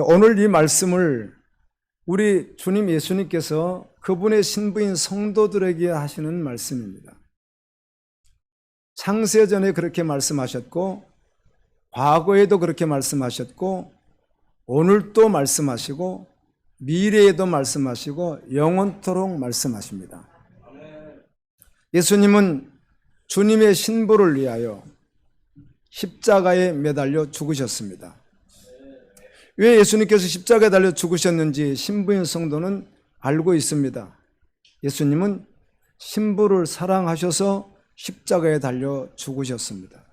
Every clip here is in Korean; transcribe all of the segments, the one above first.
오늘 이 말씀을 우리 주님 예수님께서 그분의 신부인 성도들에게 하시는 말씀입니다. 창세전에 그렇게 말씀하셨고 과거에도 그렇게 말씀하셨고 오늘도 말씀하시고 미래에도 말씀하시고 영원토록 말씀하십니다. 예수님은 주님의 신부를 위하여 십자가에 매달려 죽으셨습니다. 왜 예수님께서 십자가에 달려 죽으셨는지 신부인 성도는 알고 있습니다. 예수님은 신부를 사랑하셔서 십자가에 달려 죽으셨습니다.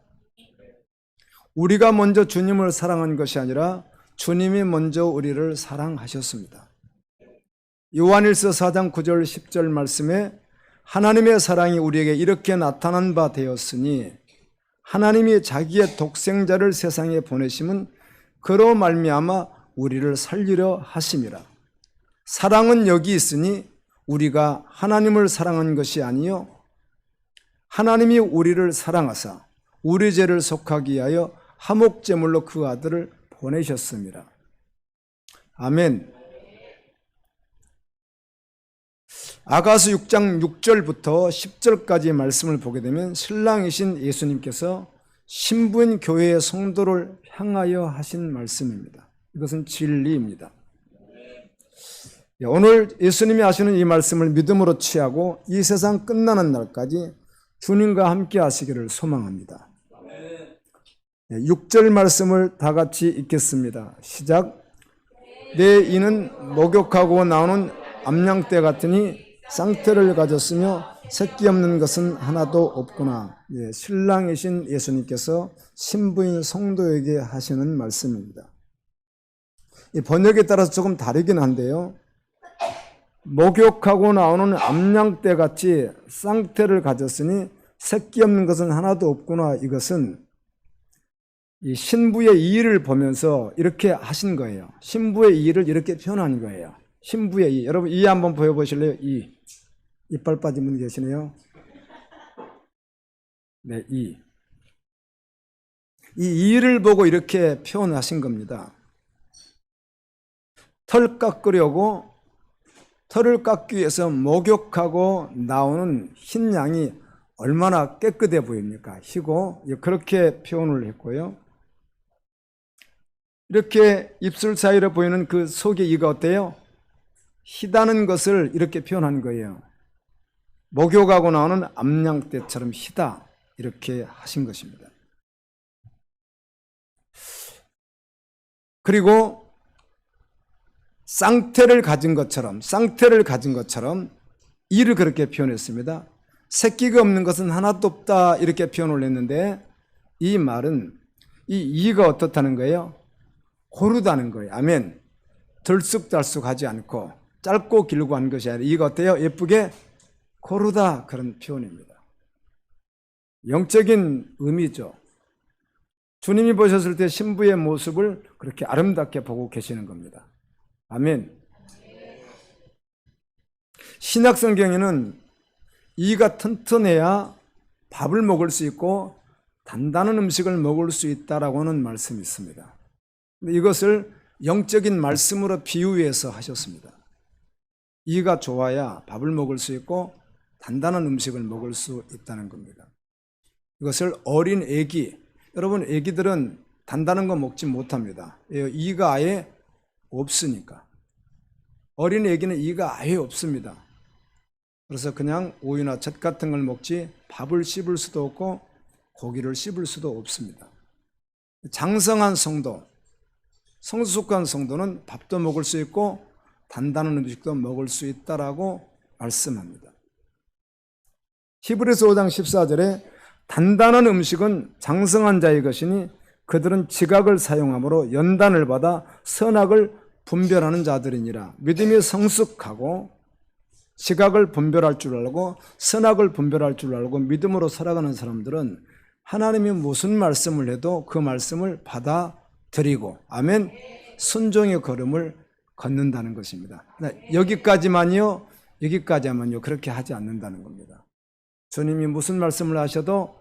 우리가 먼저 주님을 사랑한 것이 아니라 주님이 먼저 우리를 사랑하셨습니다. 요한일서 4장 9절 10절 말씀에 하나님의 사랑이 우리에게 이렇게 나타난 바 되었으니 하나님이 자기의 독생자를 세상에 보내심은 그로 말미암아 우리를 살리려 하심이라. 사랑은 여기 있으니 우리가 하나님을 사랑한 것이 아니요 하나님이 우리를 사랑하사 우리 죄를 속하기 위하여 화목제물로 그 아들을 보내셨습니다. 아멘. 아가서 6장 6절부터 10절까지 말씀을 보게 되면 신랑이신 예수님께서 신부인 교회의 성도를 향하여 하신 말씀입니다. 이것은 진리입니다. 오늘 예수님이 하시는 이 말씀을 믿음으로 취하고 이 세상 끝나는 날까지 주님과 함께 하시기를 소망합니다. 6절 말씀을 다 같이 읽겠습니다. 시작. 내 이는 목욕하고 나오는 암양떼 같으니 쌍태를 가졌으며 새끼 없는 것은 하나도 없구나. 신랑이신 예수님께서 신부인 성도에게 하시는 말씀입니다. 이 번역에 따라서 조금 다르긴 한데요. 목욕하고 나오는 암양떼 같이 쌍태를 가졌으니 새끼 없는 것은 하나도 없구나. 이것은 이 신부의 이의를 보면서 이렇게 하신 거예요. 신부의 이의를 이렇게 표현한 거예요. 신부의 이. 여러분 이 한번 보여보실래요? 이. 이빨 빠진 분 계시네요. 네, 이. 이 이를 보고 이렇게 표현하신 겁니다. 털 깎으려고 털을 깎기 위해서 목욕하고 나오는 흰 양이 얼마나 깨끗해 보입니까? 희고 그렇게 표현을 했고요. 이렇게 입술 사이로 보이는 그 속의 이가 어때요? 희다는 것을 이렇게 표현한 거예요. 목욕하고 나오는 암양떼처럼 희다 이렇게 하신 것입니다. 그리고 쌍태를 가진 것처럼 이를 그렇게 표현했습니다. 새끼가 없는 것은 하나도 없다 이렇게 표현을 했는데 이 말은 이 이가 어떻다는 거예요? 고르다는 거예요. 아멘. 들쑥달쑥하지 않고 짧고 길고 한 것이 아니라 이가 어때요? 예쁘게 고르다 그런 표현입니다. 영적인 의미죠. 주님이 보셨을 때 신부의 모습을 그렇게 아름답게 보고 계시는 겁니다. 아멘. 신약성경에는 이가 튼튼해야 밥을 먹을 수 있고 단단한 음식을 먹을 수 있다라고 하는 말씀이 있습니다. 이것을 영적인 말씀으로 비유해서 하셨습니다. 이가 좋아야 밥을 먹을 수 있고 단단한 음식을 먹을 수 있다는 겁니다. 이것을 어린 애기, 여러분 애기들은 단단한 거 먹지 못합니다. 이가 아예 없으니까. 어린 애기는 이가 아예 없습니다. 그래서 그냥 우유나 젖 같은 걸 먹지 밥을 씹을 수도 없고 고기를 씹을 수도 없습니다. 장성한 성도, 성숙한 성도는 밥도 먹을 수 있고 단단한 음식도 먹을 수 있다라고 말씀합니다. 히브리서 5장 14절에 단단한 음식은 장성한 자의 것이니 그들은 지각을 사용함으로 연단을 받아 선악을 분별하는 자들이니라. 믿음이 성숙하고 지각을 분별할 줄 알고 선악을 분별할 줄 알고 믿음으로 살아가는 사람들은 하나님이 무슨 말씀을 해도 그 말씀을 받아들이고 아멘 순종의 걸음을 걷는다는 것입니다. 여기까지만요 그렇게 하지 않는다는 겁니다. 주님이 무슨 말씀을 하셔도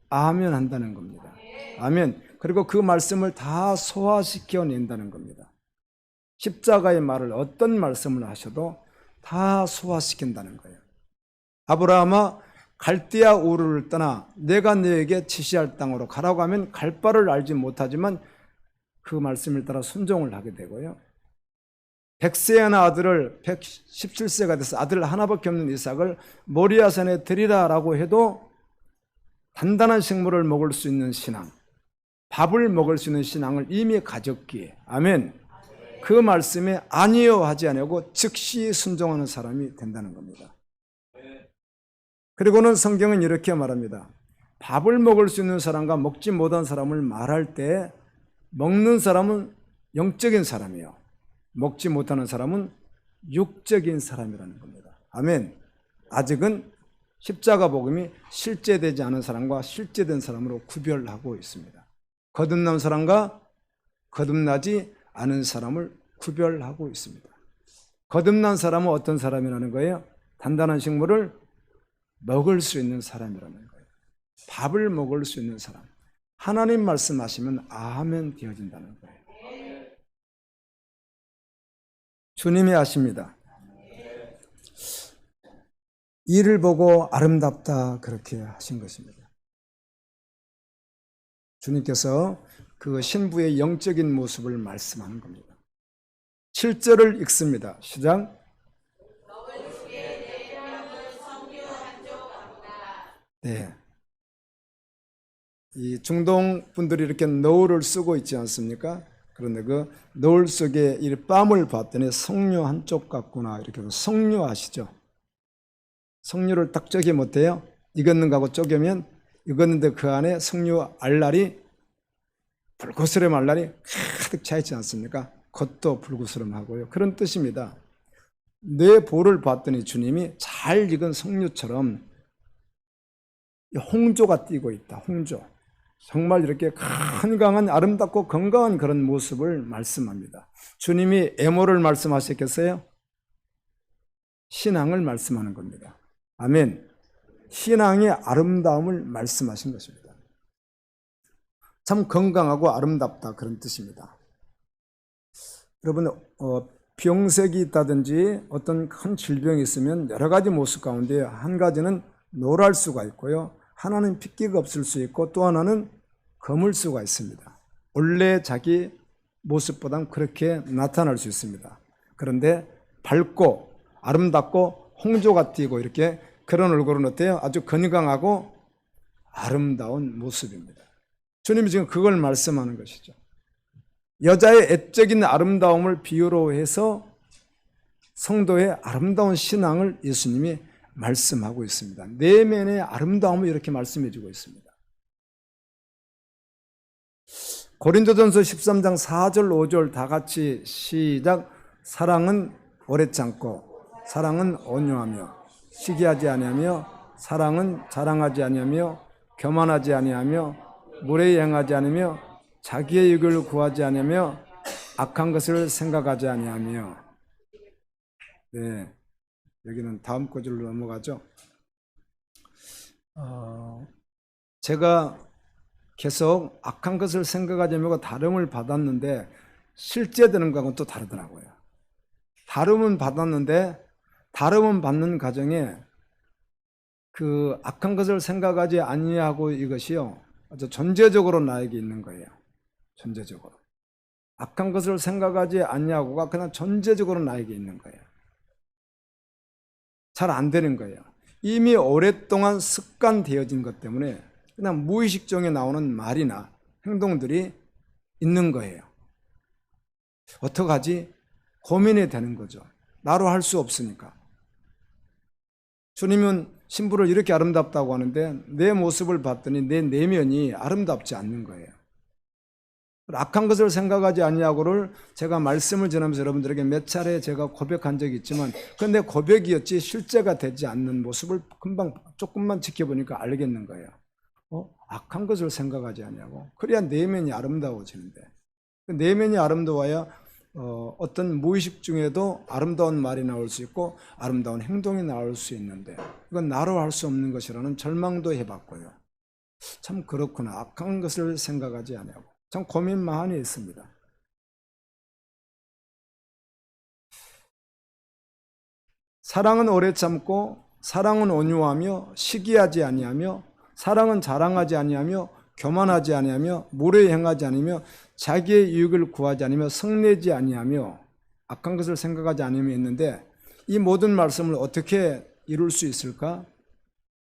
아멘 한다는 겁니다. 아멘. 그리고 그 말씀을 다 소화시켜 낸다는 겁니다. 십자가의 말을 어떤 말씀을 하셔도 다 소화시킨다는 거예요. 아브라함아 갈대아 우르를 떠나 내가 너에게 지시할 땅으로 가라고 하면 갈 바를 알지 못하지만 그 말씀을 따라 순종을 하게 되고요. 100세의 하나 아들을 117세가 돼서 아들 하나밖에 없는 이삭을 모리아산에 드리라라고 해도 단단한 식물을 먹을 수 있는 신앙, 밥을 먹을 수 있는 신앙을 이미 가졌기에 아멘. 그 말씀에 아니요 하지 아니하고 즉시 순종하는 사람이 된다는 겁니다. 그리고는 성경은 이렇게 말합니다. 밥을 먹을 수 있는 사람과 먹지 못한 사람을 말할 때 먹는 사람은 영적인 사람이요, 먹지 못하는 사람은 육적인 사람이라는 겁니다. 아멘. 아직은 십자가 복음이 실제되지 않은 사람과 실제된 사람으로 구별하고 있습니다. 거듭난 사람과 거듭나지 않은 사람을 구별하고 있습니다. 거듭난 사람은 어떤 사람이라는 거예요? 단단한 식물을 먹을 수 있는 사람이라는 거예요. 밥을 먹을 수 있는 사람. 하나님 말씀하시면 아멘 되어진다는 거예요. 주님이 아십니다. 이를 보고 아름답다 그렇게 하신 것입니다. 주님께서 그 신부의 영적인 모습을 말씀하는 겁니다. 7절을 읽습니다. 시작. 네. 이 중동 분들이 이렇게 너울을 쓰고 있지 않습니까? 그런데 그 너울 속에 이 뺨을 봤더니 석류 한쪽 같구나 이렇게 석류 아시죠? 석류를 딱 쪼개면 어때요? 익었는 거하고 쪼개면 익었는데 그 안에 석류 알알이 불구스름 알알이 가득 차 있지 않습니까? 겉도 불구스름하고요. 그런 뜻입니다. 내 볼을 봤더니 주님이 잘 익은 석류처럼 홍조가 띄고 있다. 홍조. 정말 이렇게 건강한 아름답고 건강한 그런 모습을 말씀합니다. 주님이 애모를 말씀하셨겠어요? 신앙을 말씀하는 겁니다. 아멘. 신앙의 아름다움을 말씀하신 것입니다. 참 건강하고 아름답다 그런 뜻입니다. 여러분 병색이 있다든지 어떤 큰 질병이 있으면 여러 가지 모습 가운데 한 가지는 노랄 수가 있고요. 하나는 핏기가 없을 수 있고 또 하나는 검을 수가 있습니다. 원래 자기 모습보단 그렇게 나타날 수 있습니다. 그런데 밝고 아름답고 홍조가 띄고 이렇게 그런 얼굴은 어때요? 아주 건강하고 아름다운 모습입니다. 주님이 지금 그걸 말씀하는 것이죠. 여자의 애적인 아름다움을 비유로 해서 성도의 아름다운 신앙을 예수님이 말씀하고 있습니다. 내면의 아름다움을 이렇게 말씀해 주고 있습니다. 고린도전서 13장 4절 5절 다 같이 시작. 사랑은 오래 참고 사랑은 온유하며 시기하지 아니하며 사랑은 자랑하지 아니하며 교만하지 아니하며 무례히 행하지 않으며 자기의 이익을 구하지 아니하며 악한 것을 생각하지 아니하며. 네, 여기는 다음 구절로 넘어가죠. 제가 계속 악한 것을 생각하지 않으며 다름을 받았는데 실제 되는 거하고는 또 다르더라고요. 다름은 받았는데 다름은 받는 과정에 그 악한 것을 생각하지 아니하고 이것이요 아주 전제적으로 나에게 있는 거예요. 전제적으로 악한 것을 생각하지 아니하고가 그냥 전제적으로 나에게 있는 거예요. 잘 안 되는 거예요. 이미 오랫동안 습관되어진 것 때문에 그냥 무의식 중에 나오는 말이나 행동들이 있는 거예요. 어떡하지? 고민이 되는 거죠. 나로 할 수 없으니까. 주님은 신부를 이렇게 아름답다고 하는데 내 모습을 봤더니 내 내면이 아름답지 않는 거예요. 악한 것을 생각하지 아니하고를 제가 말씀을 전하면서 여러분들에게 몇 차례 제가 고백한 적이 있지만 그런데 고백이었지 실제가 되지 않는 모습을 금방 조금만 지켜보니까 알겠는 거예요. 악한 것을 생각하지 아니하고 그래야 내면이 아름다워지는데 내면이 아름다워야 어떤 무의식 중에도 아름다운 말이 나올 수 있고 아름다운 행동이 나올 수 있는데 이건 나로 할 수 없는 것이라는 절망도 해봤고요. 참 그렇구나. 악한 것을 생각하지 아니하고 참 고민 많이 했습니다. 사랑은 오래 참고 사랑은 온유하며 시기하지 아니하며 사랑은 자랑하지 아니하며 교만하지 아니하며 무례히 행하지 아니하며 자기의 유익을 구하지 아니하며 성내지 아니하며 악한 것을 생각하지 아니하며 있는데 이 모든 말씀을 어떻게 이룰 수 있을까?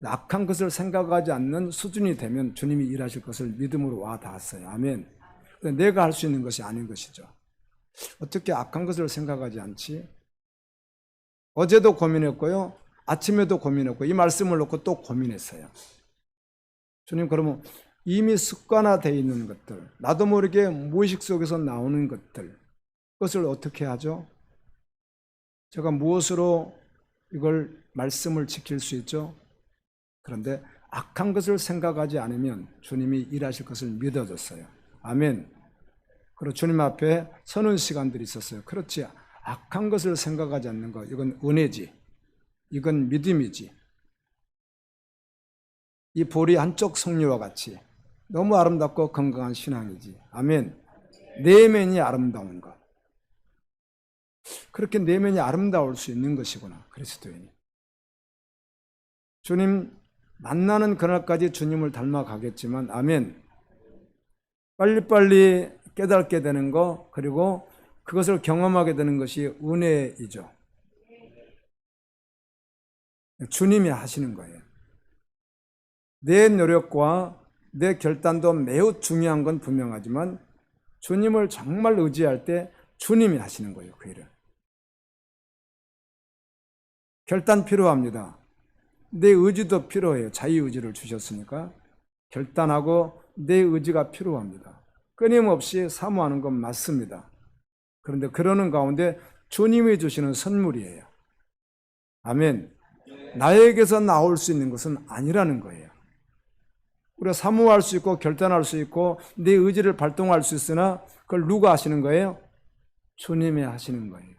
악한 것을 생각하지 않는 수준이 되면 주님이 일하실 것을 믿음으로 와 닿았어요. 아멘. 내가 할 수 있는 것이 아닌 것이죠. 어떻게 악한 것을 생각하지 않지? 어제도 고민했고요. 아침에도 고민했고 이 말씀을 놓고 또 고민했어요. 주님, 그러면 이미 습관화되어 있는 것들, 나도 모르게 무의식 속에서 나오는 것들, 그것을 어떻게 하죠? 제가 무엇으로 이걸 말씀을 지킬 수 있죠? 그런데 악한 것을 생각하지 않으면 주님이 일하실 것을 믿어졌어요. 아멘. 그리고 주님 앞에 서는 시간들이 있었어요. 그렇지, 악한 것을 생각하지 않는 것, 이건 은혜지. 이건 믿음이지. 이 볼이 한쪽 석류와 같이 너무 아름답고 건강한 신앙이지. 아멘. 내면이 아름다운 것. 그렇게 내면이 아름다울 수 있는 것이구나, 그리스도인이. 주님 만나는 그날까지 주님을 닮아가겠지만, 아멘. 빨리빨리 깨닫게 되는 것, 그리고 그것을 경험하게 되는 것이 은혜이죠. 주님이 하시는 거예요. 내 노력과 내 결단도 매우 중요한 건 분명하지만 주님을 정말 의지할 때 주님이 하시는 거예요, 그 일을. 결단 필요합니다. 내 의지도 필요해요. 자유의지를 주셨으니까 결단하고 내 의지가 필요합니다. 끊임없이 사모하는 건 맞습니다. 그런데 그러는 가운데 주님이 주시는 선물이에요. 아멘. 나에게서 나올 수 있는 것은 아니라는 거예요. 우리가 사모할 수 있고 결단할 수 있고 내 의지를 발동할 수 있으나 그걸 누가 하시는 거예요? 주님이 하시는 거예요.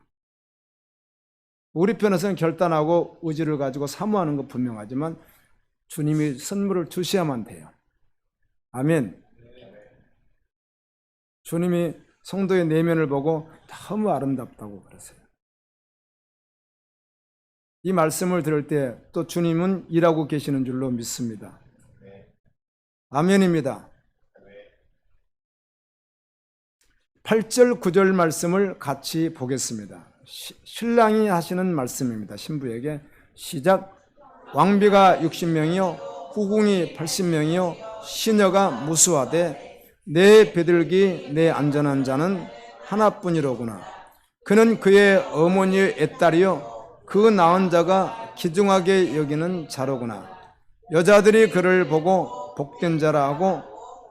우리 편에서는 결단하고 의지를 가지고 사모하는 것 분명하지만 주님이 선물을 주셔야만 돼요. 아멘. 주님이 성도의 내면을 보고 너무 아름답다고 그러세요. 이 말씀을 들을 때 또 주님은 일하고 계시는 줄로 믿습니다. 아멘입니다. 8절 9절 말씀을 같이 보겠습니다. 신랑이 하시는 말씀입니다. 신부에게 시작. 왕비가 60명이요 후궁이 80명이요 시녀가 무수하되 내 비둘기 내 안전한 자는 하나뿐이로구나. 그는 그의 어머니의 애딸이요 그 낳은 자가 귀중하게 여기는 자로구나. 여자들이 그를 보고 복된 자라 하고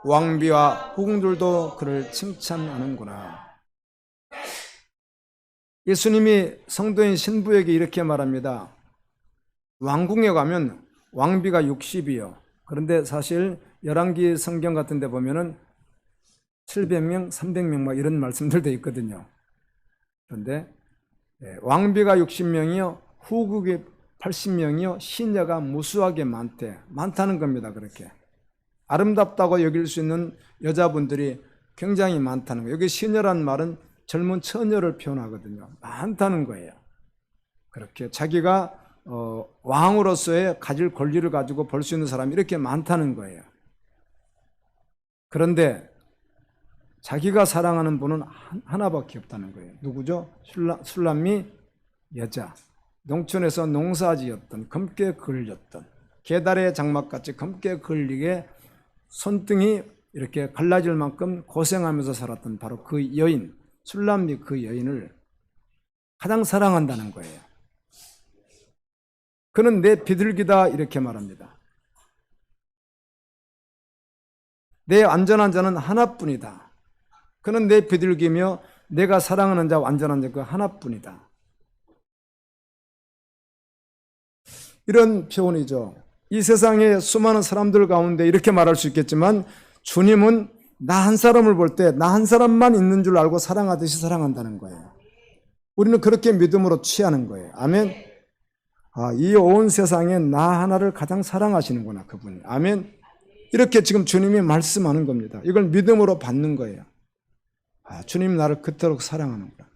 왕비와 후궁들도 그를 칭찬하는구나. 예수님이 성도인 신부에게 이렇게 말합니다. 왕궁에 가면 왕비가 60이요. 그런데 사실 열왕기 성경 같은 데 보면은 700명, 300명 막 이런 말씀들도 있거든요. 그런데 왕비가 60명이요. 후궁이 80명이요. 시녀가 무수하게 많다는 겁니다. 그렇게. 아름답다고 여길 수 있는 여자분들이 굉장히 많다는 거예요. 여기 시녀란 말은 젊은 처녀를 표현하거든요. 많다는 거예요. 그렇게 자기가 왕으로서의 가질 권리를 가지고 볼 수 있는 사람이 이렇게 많다는 거예요. 그런데 자기가 사랑하는 분은 하나밖에 없다는 거예요. 누구죠? 술람미 여자. 농촌에서 농사지었던, 검게 걸렸던, 계달의 장막같이 검게 걸리게 손등이 이렇게 갈라질 만큼 고생하면서 살았던 바로 그 여인, 술람미 그 여인을 가장 사랑한다는 거예요. 그는 내 비둘기다 이렇게 말합니다. 내 안전한 자는 하나뿐이다. 그는 내 비둘기며 내가 사랑하는 자 완전한 자 그 하나뿐이다. 이런 표현이죠. 이 세상에 수많은 사람들 가운데 이렇게 말할 수 있겠지만 주님은 나 한 사람을 볼 때 나 한 사람만 있는 줄 알고 사랑하듯이 사랑한다는 거예요. 우리는 그렇게 믿음으로 취하는 거예요. 아멘. 이 온 세상에 나 하나를 가장 사랑하시는구나, 그분이. 아멘. 이렇게 지금 주님이 말씀하는 겁니다. 이걸 믿음으로 받는 거예요. 주님 나를 그토록 사랑하는구나.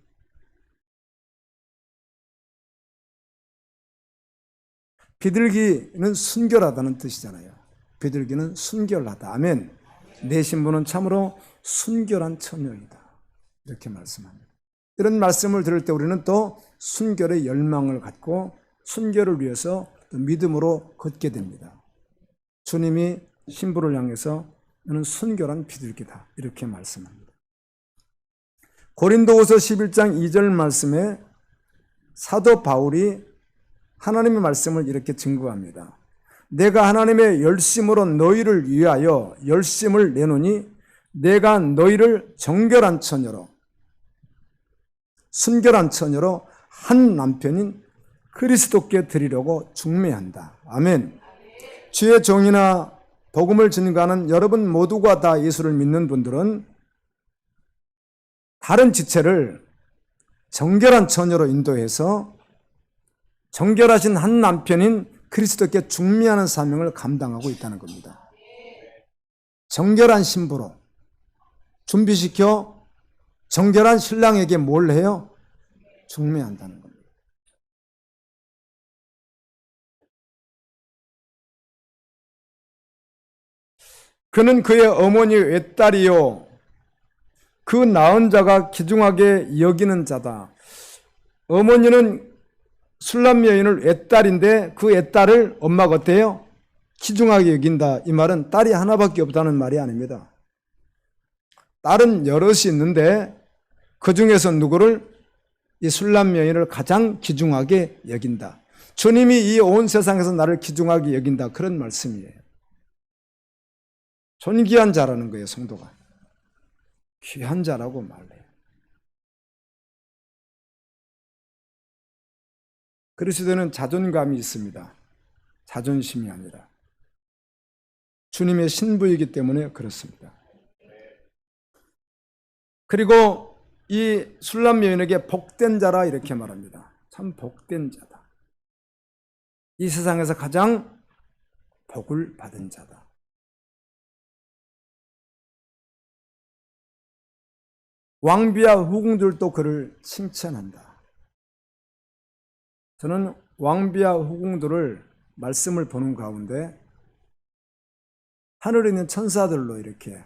비둘기는 순결하다는 뜻이잖아요. 비둘기는 순결하다. 아멘. 내 신부는 참으로 순결한 처녀이다. 이렇게 말씀합니다. 이런 말씀을 들을 때 우리는 또 순결의 열망을 갖고 순결을 위해서 또 믿음으로 걷게 됩니다. 주님이 신부를 향해서 너는 순결한 비둘기다. 이렇게 말씀합니다. 고린도후서 11장 2절 말씀에 사도 바울이 하나님의 말씀을 이렇게 증거합니다. 내가 하나님의 열심으로 너희를 위하여 열심을 내노니 내가 너희를 정결한 처녀로 순결한 처녀로 한 남편인 그리스도께 드리려고 중매한다. 아멘. 주의 종이나 복음을 증거하는 여러분 모두가 다 예수를 믿는 분들은 다른 지체를 정결한 처녀로 인도해서 정결하신 한 남편인 그리스도께 중매하는 사명을 감당하고 있다는 겁니다. 정결한 신부로 준비시켜 정결한 신랑에게 뭘 해요? 중매한다는 겁니다. 그는 그의 어머니 외딸이요 그 낳은 자가 귀중하게 여기는 자다. 어머니는 술람 여인을 외딸인데 그 외딸을 엄마가 어때요? 귀중하게 여긴다. 이 말은 딸이 하나밖에 없다는 말이 아닙니다. 딸은 여럿이 있는데 그 중에서 누구를? 이 술람 여인을 가장 귀중하게 여긴다. 주님이 이 온 세상에서 나를 귀중하게 여긴다. 그런 말씀이에요. 존귀한 자라는 거예요, 성도가. 귀한 자라고 말해요. 그리스도는 자존감이 있습니다. 자존심이 아니라. 주님의 신부이기 때문에 그렇습니다. 그리고 이 술람 여인에게 복된 자라 이렇게 말합니다. 참 복된 자다. 이 세상에서 가장 복을 받은 자다. 왕비와 후궁들도 그를 칭찬한다. 저는 왕비와 후궁들을 말씀을 보는 가운데 하늘에 있는 천사들로 이렇게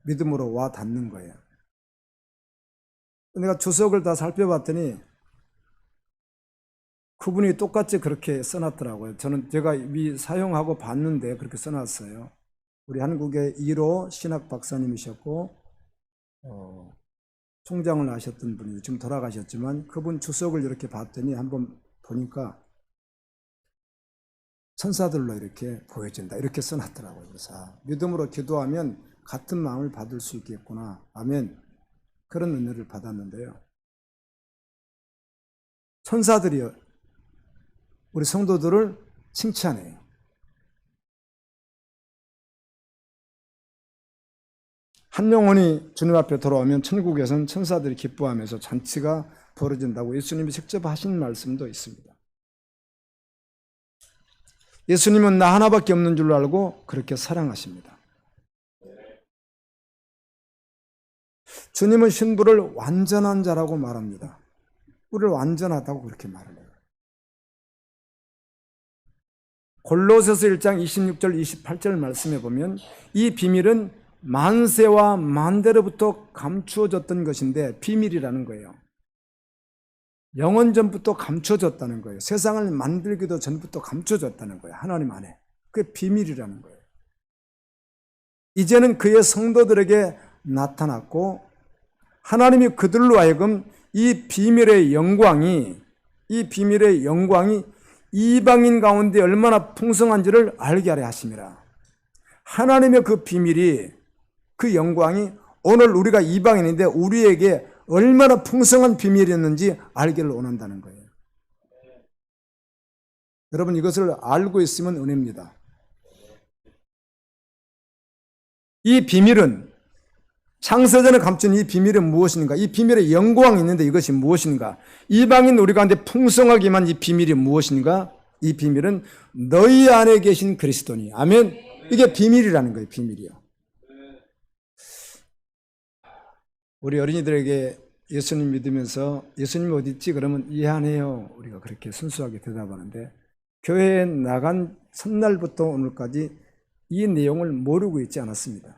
믿음으로 와 닿는 거예요. 내가 주석을 다 살펴봤더니 그분이 똑같이 그렇게 써놨더라고요. 제가 사용하고 봤는데 그렇게 써놨어요. 우리 한국의 1호 신학 박사님이셨고 총장을 하셨던 분이 지금 돌아가셨지만 그분 주석을 이렇게 봤더니 한번 보니까 천사들로 이렇게 보여진다. 이렇게 써놨더라고요. 그래서 믿음으로 기도하면 같은 마음을 받을 수 있겠구나. 아멘. 그런 은혜를 받았는데요. 천사들이요. 우리 성도들을 칭찬해요. 한 영혼이 주님 앞에 돌아오면 천국에서는 천사들이 기뻐하면서 잔치가 벌어진다고 예수님이 직접 하신 말씀도 있습니다. 예수님은 나 하나밖에 없는 줄 알고 그렇게 사랑하십니다. 주님은 신부를 완전한 자라고 말합니다. 우리를 완전하다고 그렇게 말을 해요. 골로새서 1장 26절 28절 말씀해 보면 이 비밀은 만세와 만대로부터 감추어졌던 것인데 비밀이라는 거예요. 영원 전부터 감춰졌다는 거예요. 세상을 만들기도 전부터 감춰졌다는 거예요. 하나님 안에. 그게 비밀이라는 거예요. 이제는 그의 성도들에게 나타났고 하나님이 그들로 하여금 이 비밀의 영광이 이방인 가운데 얼마나 풍성한지를 알게 하려 하심이라. 하나님의 그 비밀이 그 영광이 오늘 우리가 이방인인데 우리에게 얼마나 풍성한 비밀이었는지 알기를 원한다는 거예요. 여러분 이것을 알고 있으면 은혜입니다. 이 비밀은 창세전에 감춘 이 비밀은 무엇인가? 이 비밀의 영광이 있는데 이것이 무엇인가? 이방인 우리 가운데 풍성하기만 이 비밀이 무엇인가? 이 비밀은 너희 안에 계신 그리스도니. 아멘. 이게 비밀이라는 거예요. 비밀이요. 우리 어린이들에게 예수님 믿으면서 예수님 어디 있지? 그러면 이해하네요. 우리가 그렇게 순수하게 대답하는데 교회에 나간 첫날부터 오늘까지 이 내용을 모르고 있지 않았습니다.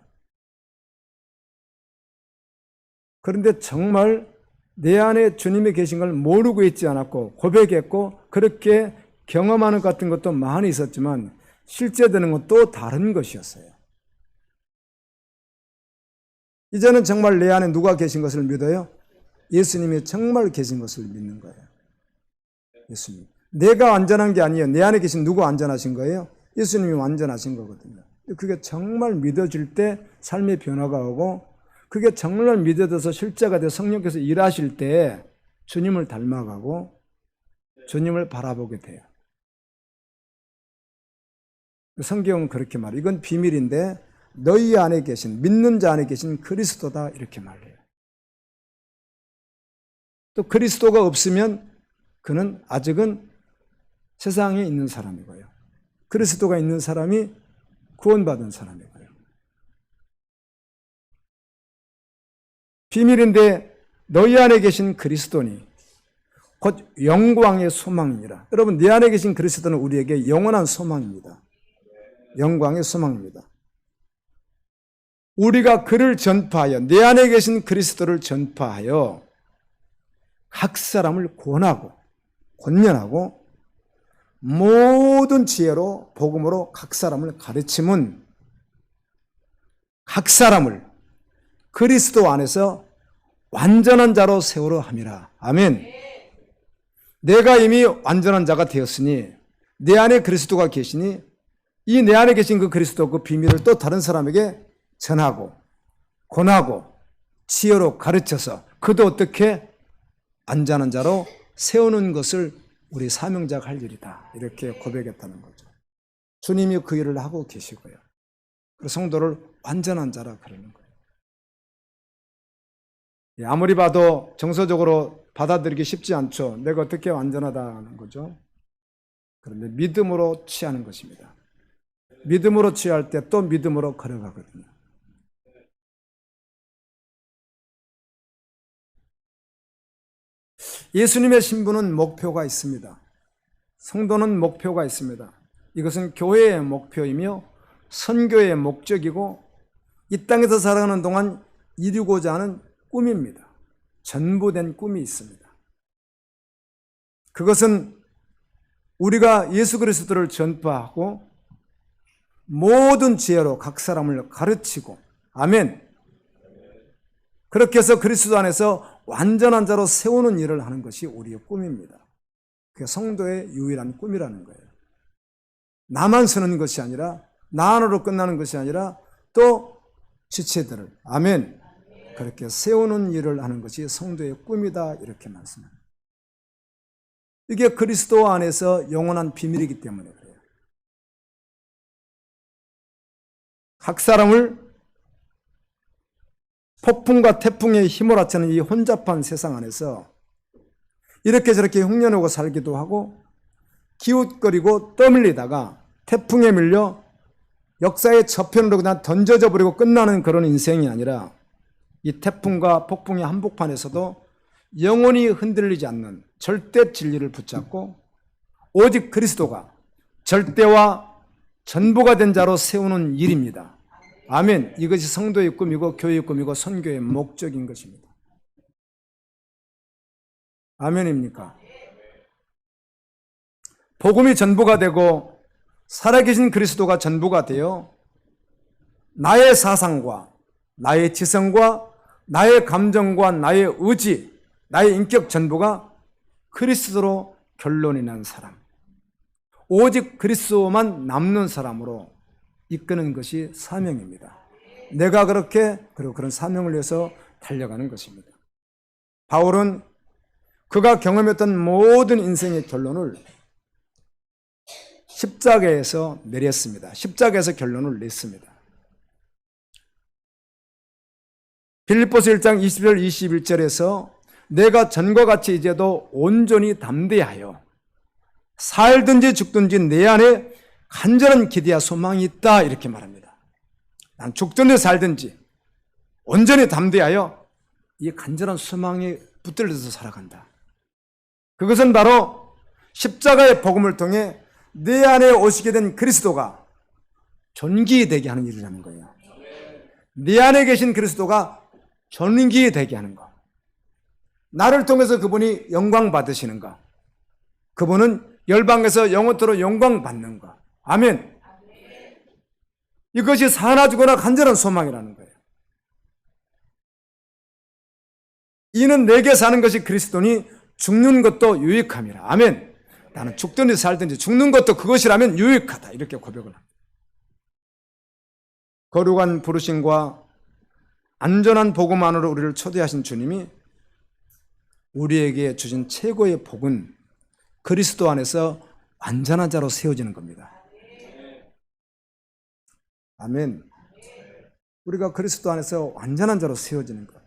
그런데 정말 내 안에 주님이 계신 걸 모르고 있지 않았고 고백했고 그렇게 경험하는 것 같은 것도 많이 있었지만 실제되는 건 또 다른 것이었어요. 이제는 정말 내 안에 누가 계신 것을 믿어요? 예수님이 정말 계신 것을 믿는 거예요. 예수님. 내가 완전한 게 아니에요. 내 안에 계신 누구 완전하신 거예요? 예수님이 완전하신 거거든요. 그게 정말 믿어질 때 삶의 변화가 오고 그게 정말 믿어져서 실제가 되어 성령께서 일하실 때 주님을 닮아가고 주님을 바라보게 돼요. 성경은 그렇게 말해요. 이건 비밀인데 너희 안에 계신 믿는 자 안에 계신 그리스도다 이렇게 말해요. 또 그리스도가 없으면 그는 아직은 세상에 있는 사람이고요. 그리스도가 있는 사람이 구원받은 사람이고요. 비밀인데 너희 안에 계신 그리스도니 곧 영광의 소망이니라. 여러분 내 안에 계신 그리스도는 우리에게 영원한 소망입니다. 영광의 소망입니다. 우리가 그를 전파하여 내 안에 계신 그리스도를 전파하여 각 사람을 권하고 권면하고 모든 지혜로 복음으로 각 사람을 가르침은 각 사람을 그리스도 안에서 완전한 자로 세우려 함이라. 아멘. 내가 이미 완전한 자가 되었으니 내 안에 그리스도가 계시니 이 내 안에 계신 그 그리스도 그 비밀을 또 다른 사람에게 전하고 권하고 지혜로 가르쳐서 그도 어떻게 완전한 자로 세우는 것을 우리 사명자가 할 일이다. 이렇게 고백했다는 거죠. 주님이 그 일을 하고 계시고요. 그래서 성도를 완전한 자라 그러는 거예요. 아무리 봐도 정서적으로 받아들이기 쉽지 않죠. 내가 어떻게 완전하다는 거죠. 그런데 믿음으로 취하는 것입니다. 믿음으로 취할 때 또 믿음으로 걸어가거든요. 예수님의 신부는 목표가 있습니다. 성도는 목표가 있습니다. 이것은 교회의 목표이며 선교의 목적이고 이 땅에서 살아가는 동안 이루고자 하는 꿈입니다. 전부된 꿈이 있습니다. 그것은 우리가 예수 그리스도를 전파하고 모든 지혜로 각 사람을 가르치고 아멘. 그렇게 해서 그리스도 안에서 완전한 자로 세우는 일을 하는 것이 우리의 꿈입니다. 그게 성도의 유일한 꿈이라는 거예요. 나만 서는 것이 아니라 나 안으로 끝나는 것이 아니라 또 지체들을 아멘. 그렇게 세우는 일을 하는 것이 성도의 꿈이다 이렇게 말씀합니다. 이게 그리스도 안에서 영원한 비밀이기 때문에 그래요. 각 사람을 폭풍과 태풍에 휘몰아치는 이 혼잡한 세상 안에서 이렇게 저렇게 흉년하고 살기도 하고 기웃거리고 떠밀리다가 태풍에 밀려 역사의 저편으로 그냥 던져져 버리고 끝나는 그런 인생이 아니라 이 태풍과 폭풍의 한복판에서도 영원히 흔들리지 않는 절대 진리를 붙잡고 오직 그리스도가 절대와 전부가 된 자로 세우는 일입니다. 아멘. 이것이 성도의 꿈이고 교회의 꿈이고 선교의 목적인 것입니다. 아멘입니까? 복음이 전부가 되고 살아계신 그리스도가 전부가 되어 나의 사상과 나의 지성과 나의 감정과 나의 의지, 나의 인격 전부가 그리스도로 결론이 난 사람, 오직 그리스도만 남는 사람으로 이끄는 것이 사명입니다. 내가 그리고 그런 사명을 위해서 달려가는 것입니다. 바울은 그가 경험했던 모든 인생의 결론을 십자가에서 내렸습니다. 십자가에서 결론을 냈습니다. 빌립보서 1장 20절 21절에서 내가 전과 같이 이제도 온전히 담대하여 살든지 죽든지 내 안에 간절한 기대와 소망이 있다 이렇게 말합니다. 난 죽든지 살든지 온전히 담대하여 이 간절한 소망에 붙들려서 살아간다. 그것은 바로 십자가의 복음을 통해 내 안에 오시게 된 그리스도가 존귀되게 하는 일이라는 거예요. 내 안에 계신 그리스도가 존귀되게 하는 거. 나를 통해서 그분이 영광 받으시는 거. 그분은 열방에서 영원토록 영광 받는 거. 아멘. 이것이 사나 죽거나 간절한 소망이라는 거예요. 이는 내게 사는 것이 그리스도니 죽는 것도 유익함이라. 아멘. 나는 죽든지 살든지 죽는 것도 그것이라면 유익하다. 이렇게 고백을 합니다. 거룩한 부르심과 안전한 복음 안으로 우리를 초대하신 주님이 우리에게 주신 최고의 복은 그리스도 안에서 완전한 자로 세워지는 겁니다. 아멘. 우리가 그리스도 안에서 완전한 자로 세워지는 것.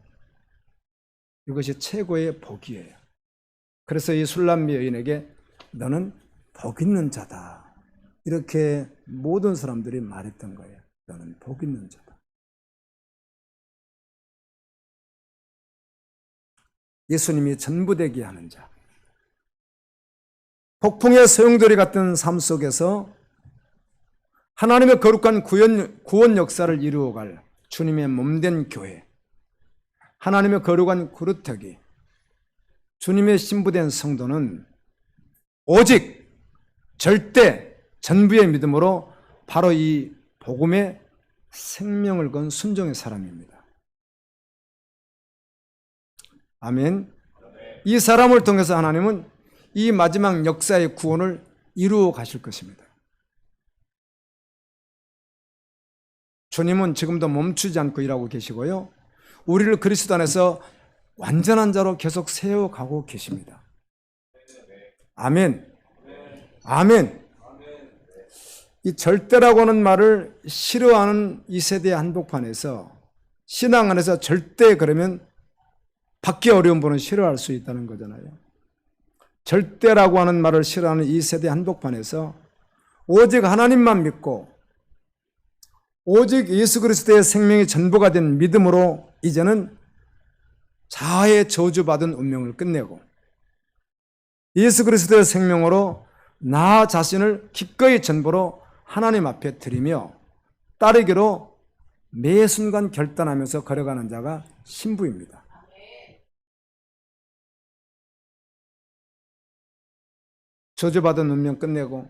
이것이 최고의 복이에요. 그래서 이 술람미 여인에게 너는 복 있는 자다. 이렇게 모든 사람들이 말했던 거예요. 너는 복 있는 자다. 예수님이 전부되게 하는 자. 폭풍의 소용돌이 같은 삶 속에서 하나님의 거룩한 구원 역사를 이루어갈 주님의 몸된 교회, 하나님의 거룩한 그루터기, 주님의 신부된 성도는 오직 절대 전부의 믿음으로 바로 이 복음의 생명을 건 순종의 사람입니다. 아멘. 이 사람을 통해서 하나님은 이 마지막 역사의 구원을 이루어 가실 것입니다. 주님은 지금도 멈추지 않고 일하고 계시고요. 우리를 그리스도 안에서 완전한 자로 계속 세워가고 계십니다. 아멘. 아멘. 이 절대라고 하는 말을 싫어하는 이 세대의 한복판에서 신앙 안에서 절대 그러면 받기 어려운 분은 싫어할 수 있다는 거잖아요. 절대라고 하는 말을 싫어하는 이 세대 한복판에서 오직 하나님만 믿고 오직 예수 그리스도의 생명이 전부가 된 믿음으로 이제는 자아의 저주받은 운명을 끝내고 예수 그리스도의 생명으로 나 자신을 기꺼이 전부로 하나님 앞에 드리며 따르기로 매 순간 결단하면서 걸어가는 자가 신부입니다. 저주받은 운명 끝내고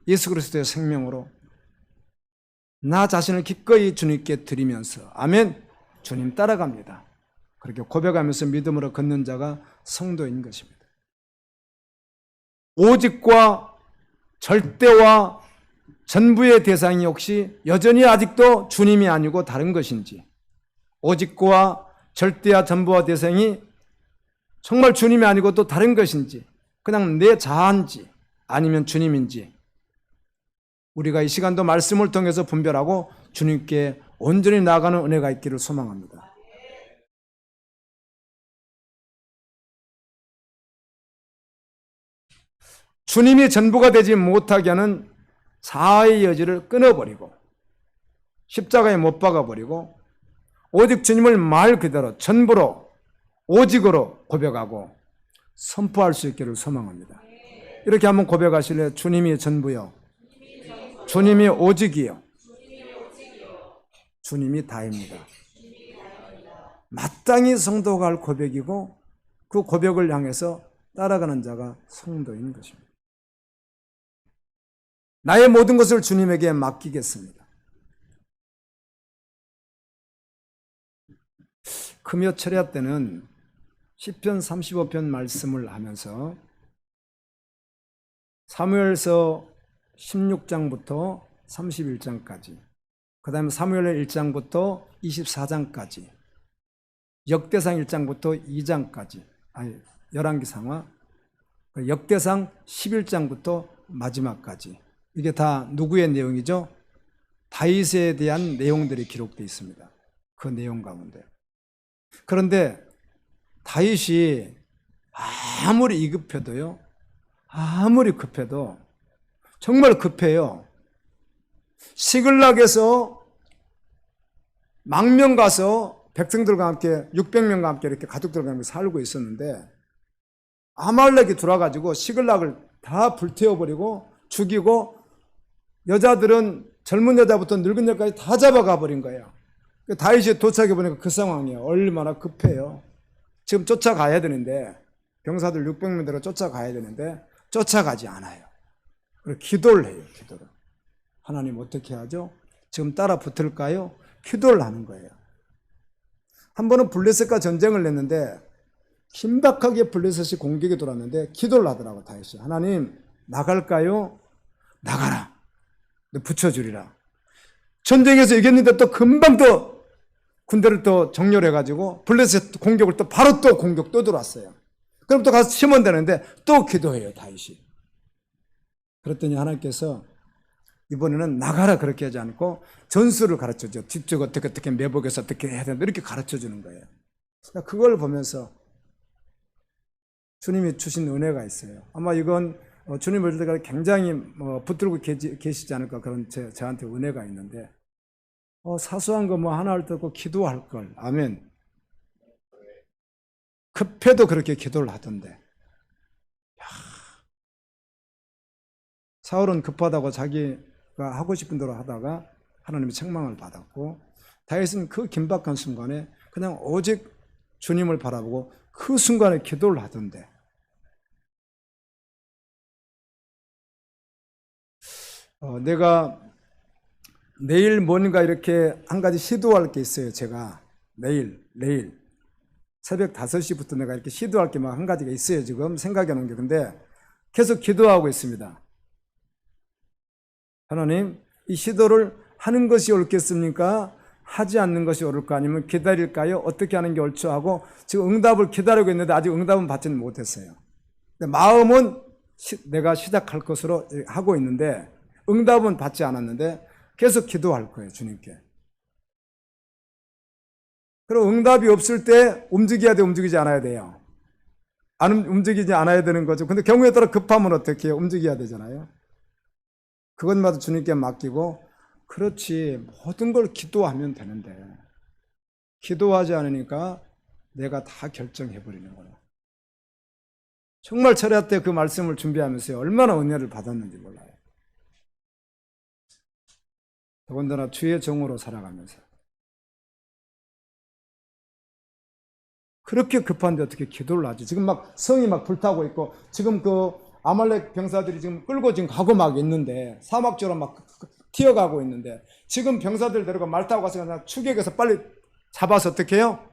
예수 그리스도의 생명으로 나 자신을 기꺼이 주님께 드리면서 아멘, 주님 따라갑니다. 그렇게 고백하면서 믿음으로 걷는 자가 성도인 것입니다. 오직과 절대와 전부의 대상이 혹시 여전히 아직도 주님이 아니고 다른 것인지, 오직과 절대와 전부와 대상이 정말 주님이 아니고 또 다른 것인지, 그냥 내 자아인지 아니면 주님인지 우리가 이 시간도 말씀을 통해서 분별하고 주님께 온전히 나아가는 은혜가 있기를 소망합니다. 주님이 전부가 되지 못하게 하는 자아의 여지를 끊어버리고 십자가에 못 박아버리고 오직 주님을 말 그대로 전부로 오직으로 고백하고 선포할 수 있기를 소망합니다. 이렇게 한번 고백하실래요? 주님이 전부요, 주님이 오직이요, 주님이 다입니다. 마땅히 성도가 할 고백이고 그 고백을 향해서 따라가는 자가 성도인 것입니다. 나의 모든 것을 주님에게 맡기겠습니다. 금요 철야 때는 시편 35편 말씀을 하면서 사무엘서 16장부터 31장까지, 그 다음에 사무엘 1장부터 24장까지, 역대상 1장부터 2장까지, 열왕기상하, 역대상 11장부터 마지막까지, 이게 다 누구의 내용이죠? 다윗에 대한 내용들이 기록되어 있습니다. 그 내용 가운데. 그런데 다윗이 아무리 이급해도요, 아무리 급해도 정말 급해요. 시글락에서 망명 가서 백성들과 함께 600명과 함께 이렇게 가족들과 함께 살고 있었는데 아말렉이 들어와가지고 시글락을 다 불태워버리고 죽이고 여자들은 젊은 여자부터 늙은 여자까지 다 잡아가 버린 거예요. 다윗이 도착해 보니까 그 상황이에요. 얼마나 급해요. 지금 쫓아가야 되는데 병사들 600명 대로 쫓아가야 되는데 쫓아가지 않아요. 그리고 기도를 해요. 기도를. 하나님 어떻게 하죠? 지금 따라 붙을까요? 기도를 하는 거예요. 한 번은 블레셋과 전쟁을 냈는데 긴박하게 블레셋이 공격이 돌았는데 기도를 하더라고 다윗이. 하나님 나갈까요? 나가라. 붙여주리라. 전쟁에서 이겼는데 또 금방 또 군대를 또 정렬해가지고 블레셋 공격을 또 바로 또 공격 또 들어왔어요. 그럼 또 가서 치면 되는데 또 기도해요 다윗이. 그랬더니 하나님께서 이번에는 나가라 그렇게 하지 않고 전술을 가르쳐줘. 뒤쪽 어떻게 매복해서 어떻게 해야 된다 이렇게 가르쳐주는 거예요. 그걸 보면서 주님이 주신 은혜가 있어요. 아마 이건 주님 볼 때가 굉장히 붙들고 계시지 않을까 그런 저한테 은혜가 있는데 사소한 거 뭐 하나 할 때 없고 기도할 걸. 아멘. 급해도 그렇게 기도를 하던데. 사울은 급하다고 자기가 하고 싶은 대로 하다가 하나님의 책망을 받았고 다윗은 그 긴박한 순간에 그냥 오직 주님을 바라보고 그 순간에 기도를 하던데. 내가 내일 뭔가 이렇게 한 가지 시도할 게 있어요. 제가 내일 새벽 5시부터 내가 이렇게 시도할 게 막 한 가지가 있어요. 지금 생각해 놓은 게. 근데 계속 기도하고 있습니다. 하나님, 이 시도를 하는 것이 옳겠습니까? 하지 않는 것이 옳을까? 아니면 기다릴까요? 어떻게 하는 게 옳죠? 하고 지금 응답을 기다리고 있는데 아직 응답은 받지는 못했어요. 근데 마음은 내가 시작할 것으로 하고 있는데 응답은 받지 않았는데 계속 기도할 거예요. 주님께. 그리고 응답이 없을 때 움직여야 돼, 움직이지 않아야 돼요? 안 움직이지 않아야 되는 거죠. 근데 경우에 따라 급하면 어떻게 해요? 움직여야 되잖아요. 그것마다 주님께 맡기고, 그렇지, 모든 걸 기도하면 되는데 기도하지 않으니까 내가 다 결정해버리는 거예요. 정말 철야 때 그 말씀을 준비하면서 얼마나 은혜를 받았는지 몰라요. 더군다나 주의 종으로 살아가면서 그렇게 급한데 어떻게 기도를 하지? 지금 막 성이 막 불타고 있고 지금 그 아말렉 병사들이 지금 끌고 지금 가고 막 있는데 사막처로 막 튀어가고 있는데 지금 병사들 데려가 말 타고 가서 그냥 추격해서 빨리 잡아서 어떻게 해요?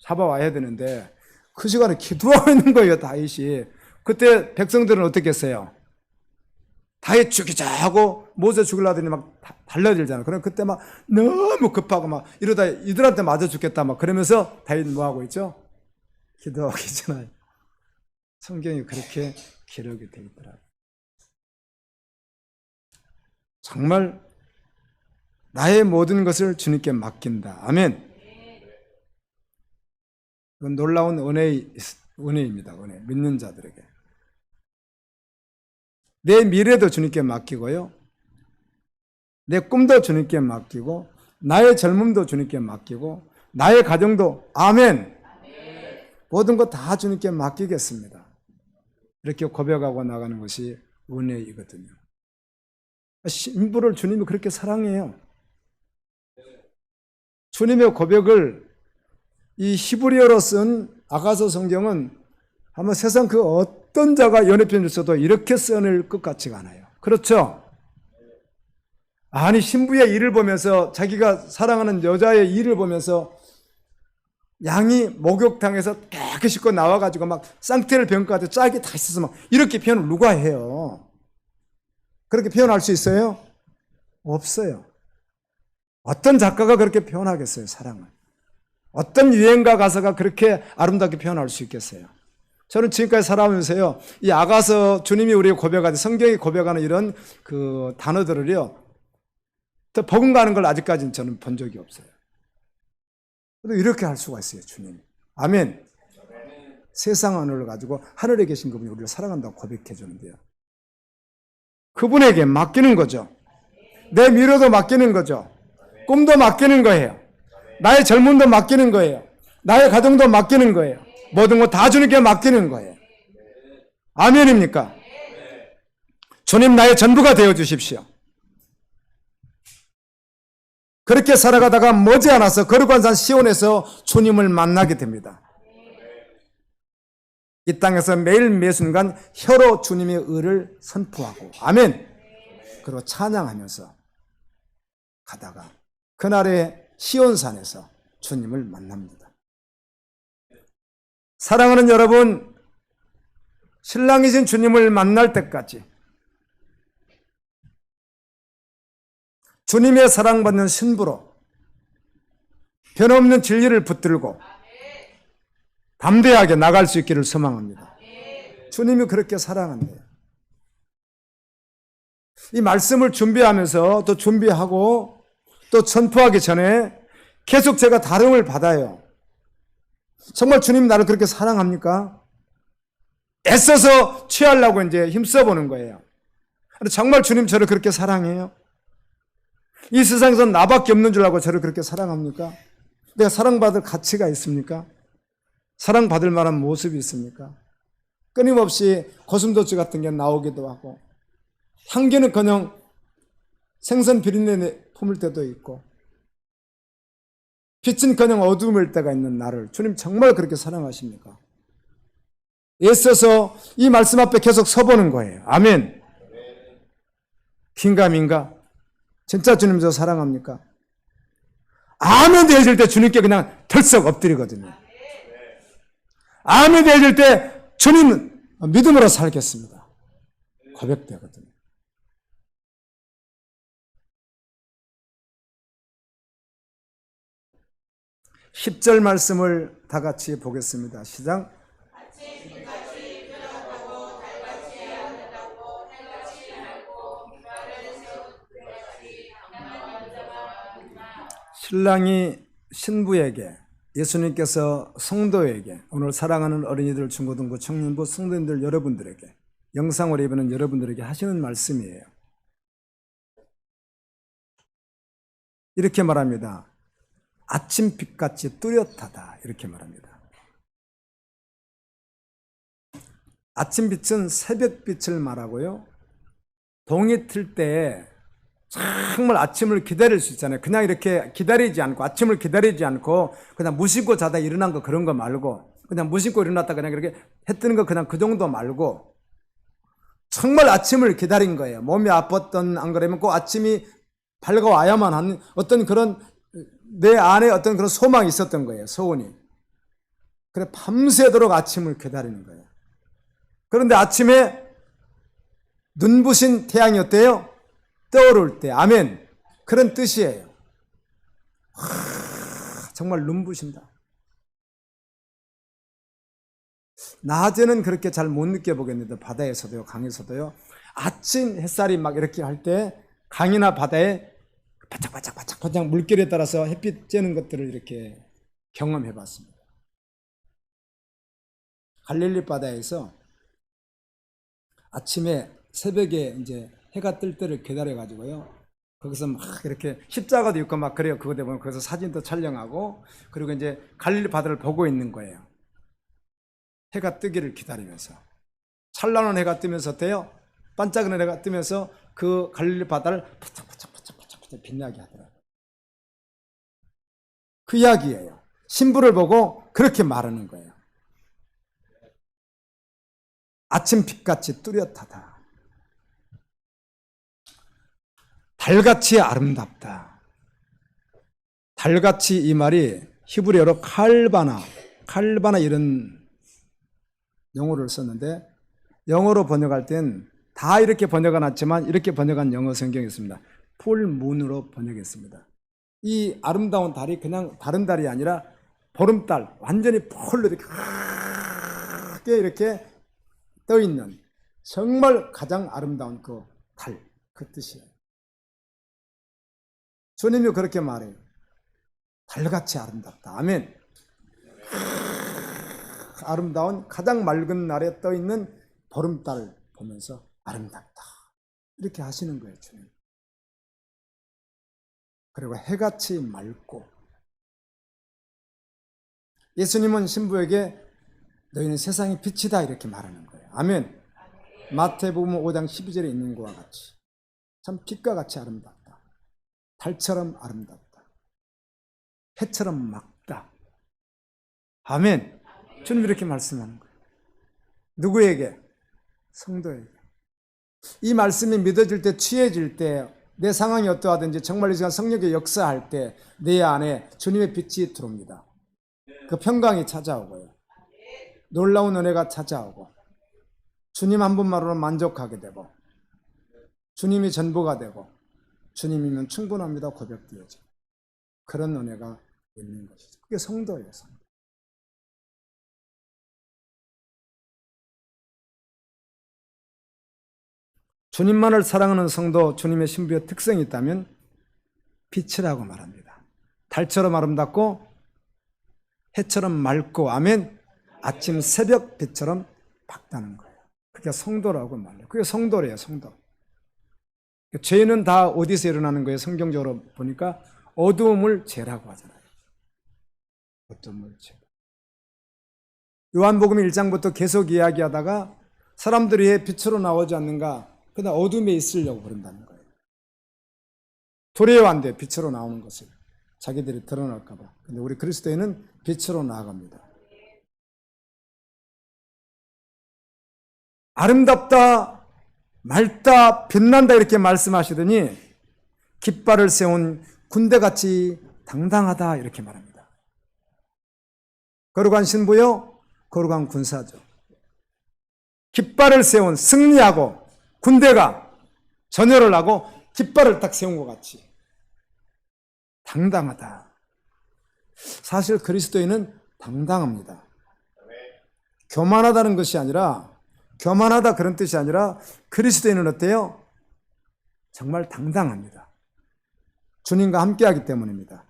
잡아와야 되는데 그 시간에 기도하고 있는 거예요. 다윗이. 그때 백성들은 어떻게 했어요? 다윗 죽이자 하고 모세 죽이려더니 막 달려들잖아요. 그럼 그때 막 너무 급하고 막 이러다 이들한테 맞아 죽겠다 막 그러면서 다윗 뭐 하고 있죠? 기도하고 있잖아요. 성경이 그렇게 기록이 되어 있더라고요. 정말 나의 모든 것을 주님께 맡긴다. 아멘. 그건 놀라운 은혜입니다. 은혜. 믿는 자들에게. 내 미래도 주님께 맡기고요. 내 꿈도 주님께 맡기고 나의 젊음도 주님께 맡기고 나의 가정도 아멘. 모든 것 다 주님께 맡기겠습니다. 이렇게 고백하고 나가는 것이 은혜이거든요. 신부를 주님이 그렇게 사랑해요. 주님의 고백을 이 히브리어로 쓴 아가서 성경은 아마 세상 그 어떤 자가 연애편을 써도 이렇게 써낼 것 같지가 않아요. 그렇죠? 아니 신부의 일을 보면서 자기가 사랑하는 여자의 일을 보면서 양이 목욕탕에서 깨끗이 씻고 나와가지고 막 쌍태를 병가지고 짝이 다 있어서 막 이렇게 표현을 누가 해요? 그렇게 표현할 수 있어요? 없어요. 어떤 작가가 그렇게 표현하겠어요? 사랑을. 어떤 유행가 가사가 그렇게 아름답게 표현할 수 있겠어요? 저는 지금까지 살아오면서요, 이 아가서 주님이 우리에게 고백하는, 성경이 고백하는 이런 그 단어들을요, 더 버금가는 걸 아직까지는 저는 본 적이 없어요. 그래도 이렇게 할 수가 있어요, 주님. 아멘. 세상 하늘을 가지고 하늘에 계신 그분이 우리를 사랑한다고 고백해 주는데요. 그분에게 맡기는 거죠. 내 미래도 맡기는 거죠. 꿈도 맡기는 거예요. 나의 젊음도 맡기는 거예요. 나의 가정도 맡기는 거예요. 모든 것 다 주님께 맡기는 거예요. 아멘입니까? 주님 나의 전부가 되어 주십시오. 그렇게 살아가다가 머지않아서 거룩한 산 시온에서 주님을 만나게 됩니다. 이 땅에서 매일 매순간 혀로 주님의 의를 선포하고 아멘. 그리고 찬양하면서 가다가 그날의 시온산에서 주님을 만납니다. 사랑하는 여러분, 신랑이신 주님을 만날 때까지 주님의 사랑받는 신부로 변함없는 진리를 붙들고 담대하게 나갈 수 있기를 소망합니다. 주님이 그렇게 사랑한대요. 이 말씀을 준비하면서 또 준비하고 또 선포하기 전에 계속 제가 다름을 받아요. 정말 주님 나를 그렇게 사랑합니까? 애써서 취하려고 이제 힘써보는 거예요. 정말 주님 저를 그렇게 사랑해요? 이 세상에서 나밖에 없는 줄 알고 저를 그렇게 사랑합니까? 내가 사랑받을 가치가 있습니까? 사랑받을 만한 모습이 있습니까? 끊임없이 고슴도치 같은 게 나오기도 하고 향기는커녕 생선 비린내 품을 때도 있고 빛은커녕 어두움일 때가 있는 나를 주님 정말 그렇게 사랑하십니까? 애써서 이 말씀 앞에 계속 서보는 거예요. 아멘. 긴가민가? 진짜 주님 저 사랑합니까? 아멘 되어질 때 주님께 그냥 덜썩 엎드리거든요. 아멘 되어질 때 주님 믿음으로 살겠습니다. 고백되거든요. 10절 말씀을 다 같이 보겠습니다. 시작. 신랑이 신부에게, 예수님께서 성도에게, 오늘 사랑하는 어린이들, 중고등부, 청년부, 성도님들 여러분들에게, 영상으로 예배는 여러분들에게 하시는 말씀이에요. 이렇게 말합니다. 아침빛같이 뚜렷하다, 이렇게 말합니다. 아침빛은 새벽빛을 말하고요, 동이 틀 때 정말 아침을 기다릴 수 있잖아요. 그냥 이렇게 기다리지 않고, 아침을 기다리지 않고 그냥 무심코 자다 일어난 거 그런 거 말고, 그냥 무심코 일어났다 그냥 이렇게 해 뜨는 거 그냥 그 정도 말고 정말 아침을 기다린 거예요. 몸이 아팠던 안 그러면 꼭 아침이 밝아와야만 하는 어떤 그런 내 안에 어떤 그런 소망이 있었던 거예요. 소원이. 그래 밤새도록 아침을 기다리는 거예요. 그런데 아침에 눈부신 태양이 어때요? 떠오를 때, 아멘. 그런 뜻이에요. 정말 눈부신다. 낮에는 그렇게 잘 못 느껴보겠는데, 바다에서도요, 강에서도요, 아침 햇살이 막 이렇게 할 때, 강이나 바다에 바짝바짝 물결에 따라서 햇빛 쬐는 것들을 이렇게 경험해 봤습니다. 갈릴리 바다에서 아침에 새벽에 이제 해가 뜰 때를 기다려가지고요. 거기서 막 이렇게 십자가도 있고 막 그래요. 그거 보면 거기서 사진도 촬영하고, 그리고 이제 갈릴리 바다를 보고 있는 거예요. 해가 뜨기를 기다리면서. 찬란한 해가 뜨면서 어때요? 반짝이는 해가 뜨면서 그 갈릴리 바다를 바짝바짝 빛나게 하더라고요. 그 이야기예요. 신부를 보고 그렇게 말하는 거예요. 아침빛같이 뚜렷하다. 달같이 아름답다. 달같이 이 말이 히브리어로 칼바나 이런 용어를 썼는데, 영어로 번역할 땐 다 이렇게 번역은 않지만 이렇게 번역한 영어 성경이 있습니다. 풀문으로 번역했습니다. 이 아름다운 달이 그냥 다른 달이 아니라 보름달, 완전히 풀로 이렇게 크게 이렇게 떠 있는 정말 가장 아름다운 그 달, 그 뜻이에요. 주님이 그렇게 말해요. 달같이 아름답다. 아멘. 아름다운 가장 맑은 날에 떠 있는 보름달을 보면서 아름답다. 이렇게 하시는 거예요, 주님. 그리고 해같이 맑고, 예수님은 신부에게 너희는 세상의 빛이다 이렇게 말하는 거예요. 아멘. 마태복음 5장 12절에 있는 것과 같이 참 빛과 같이 아름답다. 달처럼 아름답다. 해처럼 맑다. 아멘. 주님 이렇게 말씀하는 거예요. 누구에게? 성도에게. 이 말씀이 믿어질 때, 취해질 때, 내 상황이 어떠하든지 정말 이 시간 성령의 역사할 때 내 안에 주님의 빛이 들어옵니다. 그 평강이 찾아오고요. 놀라운 은혜가 찾아오고 주님 한 분만으로 만족하게 되고 주님이 전부가 되고 주님이면 충분합니다 고백되어지고 그런 은혜가 있는 것이죠. 그게 성도예요. 성도. 주님만을 사랑하는 성도, 주님의 신부의 특성이 있다면 빛이라고 말합니다. 달처럼 아름답고 해처럼 맑고 아멘. 아침 새벽 빛처럼 밝다는 거예요. 그게 성도라고 말해요. 그게 성도래요. 성도. 죄는 다 어디서 일어나는 거예요? 성경적으로 보니까 어두움을 죄라고 하잖아요. 어두움을 죄. 요한복음 1장부터 계속 이야기하다가 사람들이 왜 빛으로 나오지 않는가? 그냥 어둠에 있으려고 그런다는 거예요. 두려워한대 빛으로 나오는 것을. 자기들이 드러날까 봐. 근데 우리 그리스도인은 빛으로 나아갑니다. 아름답다, 맑다, 빛난다 이렇게 말씀하시더니 깃발을 세운 군대같이 당당하다 이렇게 말합니다. 거룩한 신부요, 거룩한 군사죠. 깃발을 세운 승리하고 군대가 전열을 하고 깃발을 딱 세운 것 같이 당당하다. 사실 그리스도인은 당당합니다. 교만하다는 것이 아니라 교만하다 그런 뜻이 아니라 그리스도인은 어때요? 정말 당당합니다. 주님과 함께하기 때문입니다.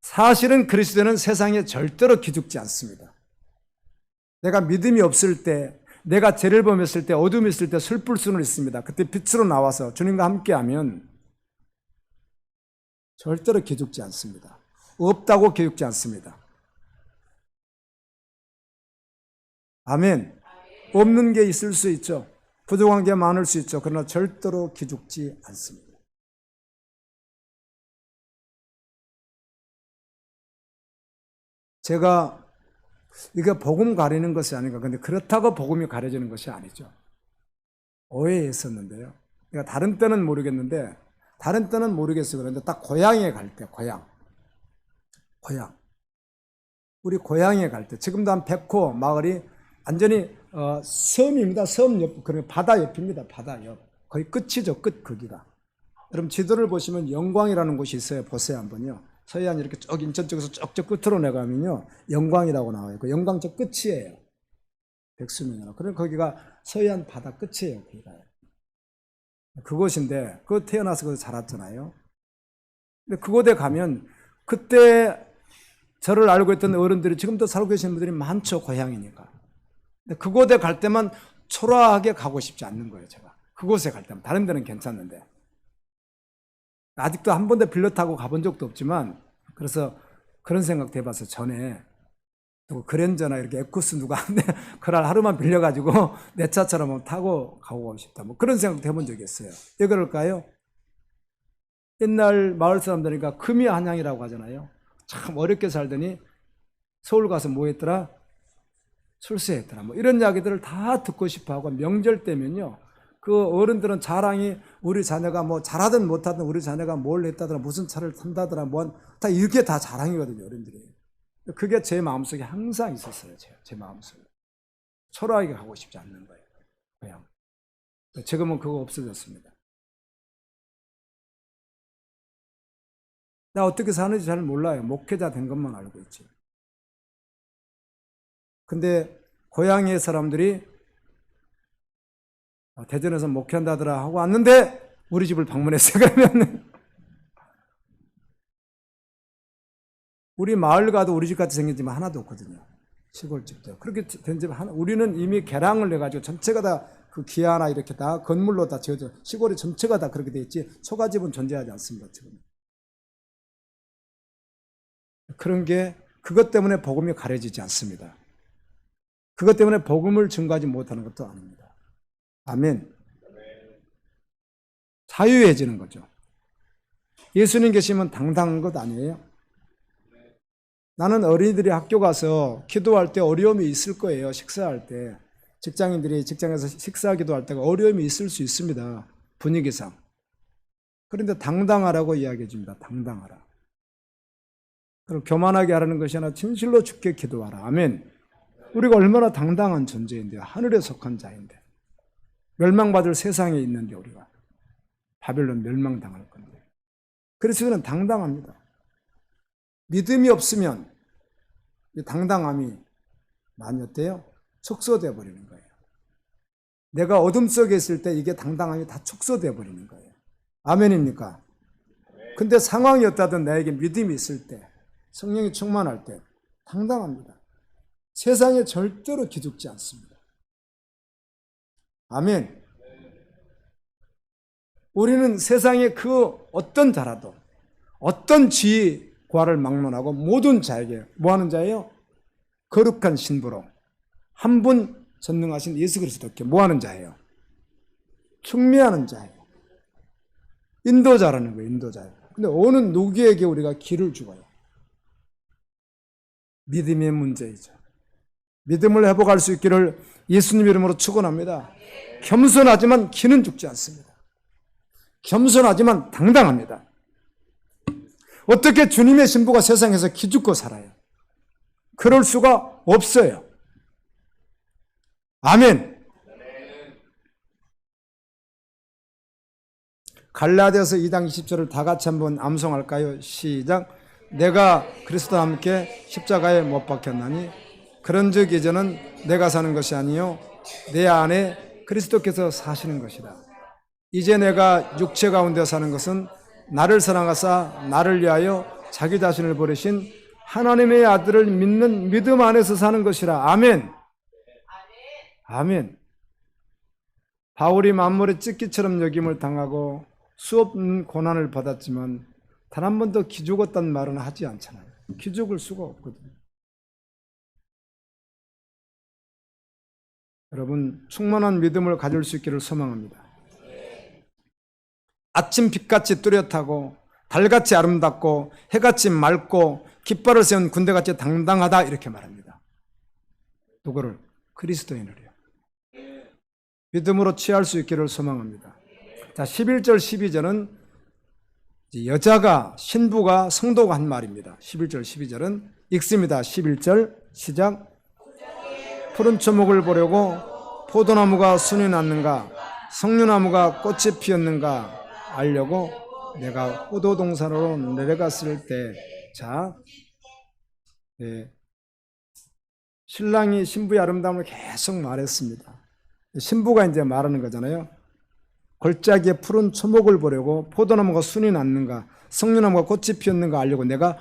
사실은 그리스도인은 세상에 절대로 기죽지 않습니다. 내가 믿음이 없을 때, 내가 죄를 범했을 때, 어둠이 있을 때 슬플 수는 있습니다. 그때 빛으로 나와서 주님과 함께하면 절대로 기죽지 않습니다. 없다고 기죽지 않습니다. 아멘. 없는 게 있을 수 있죠. 부족한 게 많을 수 있죠. 그러나 절대로 기죽지 않습니다. 제가 이게 복음 가리는 것이 아닌가. 근데 그렇다고 복음이 가려지는 것이 아니죠. 오해했었는데요. 그러니까 다른 때는 모르겠는데, 다른 때는 모르겠어요. 그런데 딱 고향에 갈 때, 고향. 우리 고향에 갈 때, 지금도 한 100호 마을이 완전히 섬입니다. 섬 옆, 그러면 바다 옆입니다. 바다 옆. 거의 끝이죠. 끝 거기가. 여러분 지도를 보시면 영광이라는 곳이 있어요. 보세요 한번요. 서해안 이렇게 쭉 인천 쪽에서 쭉쭉 끝으로 내가면요. 영광이라고 나와요. 그 영광 저 끝이에요. 백수면이라고. 그럼 거기가 서해안 바다 끝이에요. 거기가. 그곳인데 그거 태어나서 거기서 자랐잖아요. 근데 그곳에 가면 그때 저를 알고 있던 어른들이 지금도 살고 계시는 분들이 많죠. 고향이니까. 근데 그곳에 갈 때만 초라하게 가고 싶지 않는 거예요. 제가. 그곳에 갈 때만. 다른 데는 괜찮는데. 아직도 한 번도 빌려 타고 가본 적도 없지만 그래서 그런 생각도 해봐서 전에 또 그랜저나 이렇게 에쿠스 누가 그날 하루만 빌려가지고 내 차처럼 타고 가고 싶다. 뭐 그런 생각도 해본 적이 있어요. 왜 그럴까요? 옛날 마을 사람들이니까 금이 한양이라고 하잖아요. 참 어렵게 살더니 서울 가서 뭐 했더라? 출세했더라. 뭐 이런 이야기들을 다 듣고 싶어 하고 명절 때면요. 그 어른들은 자랑이 우리 자녀가 뭐 잘하든 못하든 우리 자녀가 뭘 했다더라 무슨 차를 탄다더라 뭐 다 이렇게 다 자랑이거든요. 어른들이. 그게 제 마음속에 항상 있었어요. 제 마음속에. 초라하게 가고 싶지 않는 거예요. 그냥. 지금은 그거 없어졌습니다. 나 어떻게 사는지 잘 몰라요. 목회자 된 것만 알고 있지. 근데 고향의 사람들이 대전에서 목회한다더라 하고 왔는데 우리 집을 방문했어요. 그러면 우리 마을 가도 우리 집 같이 생긴 집은 하나도 없거든요. 시골집도. 그렇게 된 집 하나. 우리는 이미 개량을 내가지고 전체가 다 그 기아나 이렇게 다 건물로 다 지어져. 시골이 전체가 다 그렇게 돼 있지. 초가집은 존재하지 않습니다. 지금. 그런 게 그것 때문에 복음이 가려지지 않습니다. 그것 때문에 복음을 증거하지 못하는 것도 아닙니다. 아멘. 자유해지는 거죠. 예수님 계시면 당당한 것 아니에요? 나는 어린이들이 학교 가서 기도할 때 어려움이 있을 거예요. 식사할 때. 직장인들이 직장에서 식사하기도 할 때가 어려움이 있을 수 있습니다. 분위기상. 그런데 당당하라고 이야기해 줍니다. 당당하라. 그럼 교만하게 하라는 것이 아니라 진실로 주께 기도하라. 아멘. 우리가 얼마나 당당한 존재인데요. 하늘에 속한 자인데. 멸망받을 세상에 있는데 우리가. 바벨론 멸망당할 건데. 그래서 저는 당당합니다. 믿음이 없으면 이 당당함이 많이 어때요? 축소되어 버리는 거예요. 내가 어둠 속에 있을 때 이게 당당함이 다 축소되어 버리는 거예요. 아멘입니까? 근데 상황이 어떠든 나에게 믿음이 있을 때, 성령이 충만할 때 당당합니다. 세상에 절대로 기죽지 않습니다. 아멘. 우리는 세상의 그 어떤 자라도 어떤 지과를 막론하고 모든 자에게 뭐하는 자예요? 거룩한 신부로 한 분 전능하신 예수 그리스도께 뭐하는 자예요? 충미하는 자예요. 인도자라는 거예요. 인도자예요. 근데 어느 누구에게 우리가 길을 주어요? 믿음의 문제이죠. 믿음을 회복할 수 있기를 예수님 이름으로 축원합니다. 겸손하지만 기는 죽지 않습니다. 겸손하지만 당당합니다. 어떻게 주님의 신부가 세상에서 기죽고 살아요? 그럴 수가 없어요. 아멘. 갈라디아서 2장 20절을 다 같이 한번 암송할까요? 시작. 내가 그리스도와 함께 십자가에 못 박혔나니 그런즉 이제는 내가 사는 것이 아니요 내 안에 그리스도께서 사시는 것이다. 이제 내가 육체 가운데 사는 것은 나를 사랑하사 나를 위하여 자기 자신을 버리신 하나님의 아들을 믿는 믿음 안에서 사는 것이라. 아멘. 아멘. 바울이 만물의 찢기처럼 여김을 당하고 수없는 고난을 받았지만 단 한 번도 기죽었다는 말은 하지 않잖아요. 기죽을 수가 없거든요. 여러분, 충만한 믿음을 가질 수 있기를 소망합니다. 아침 빛같이 뚜렷하고 달같이 아름답고 해같이 맑고 깃발을 세운 군대같이 당당하다 이렇게 말합니다. 누구를? 그리스도인을요. 믿음으로 취할 수 있기를 소망합니다. 자, 11절 12절은 여자가 신부가 성도가 한 말입니다. 11절 12절은 읽습니다. 11절 시작. 푸른 초목을 보려고 포도나무가 순이 났는가 석류나무가 꽃이 피었는가 알려고 내가 호도동산으로 내려갔을 때, 자, 신랑이 신부의 아름다움을 계속 말했습니다. 신부가 이제 말하는 거잖아요. 골짜기에 푸른 초목을 보려고 포도나무가 순이 났는가 석류나무가 꽃이 피었는가 알려고 내가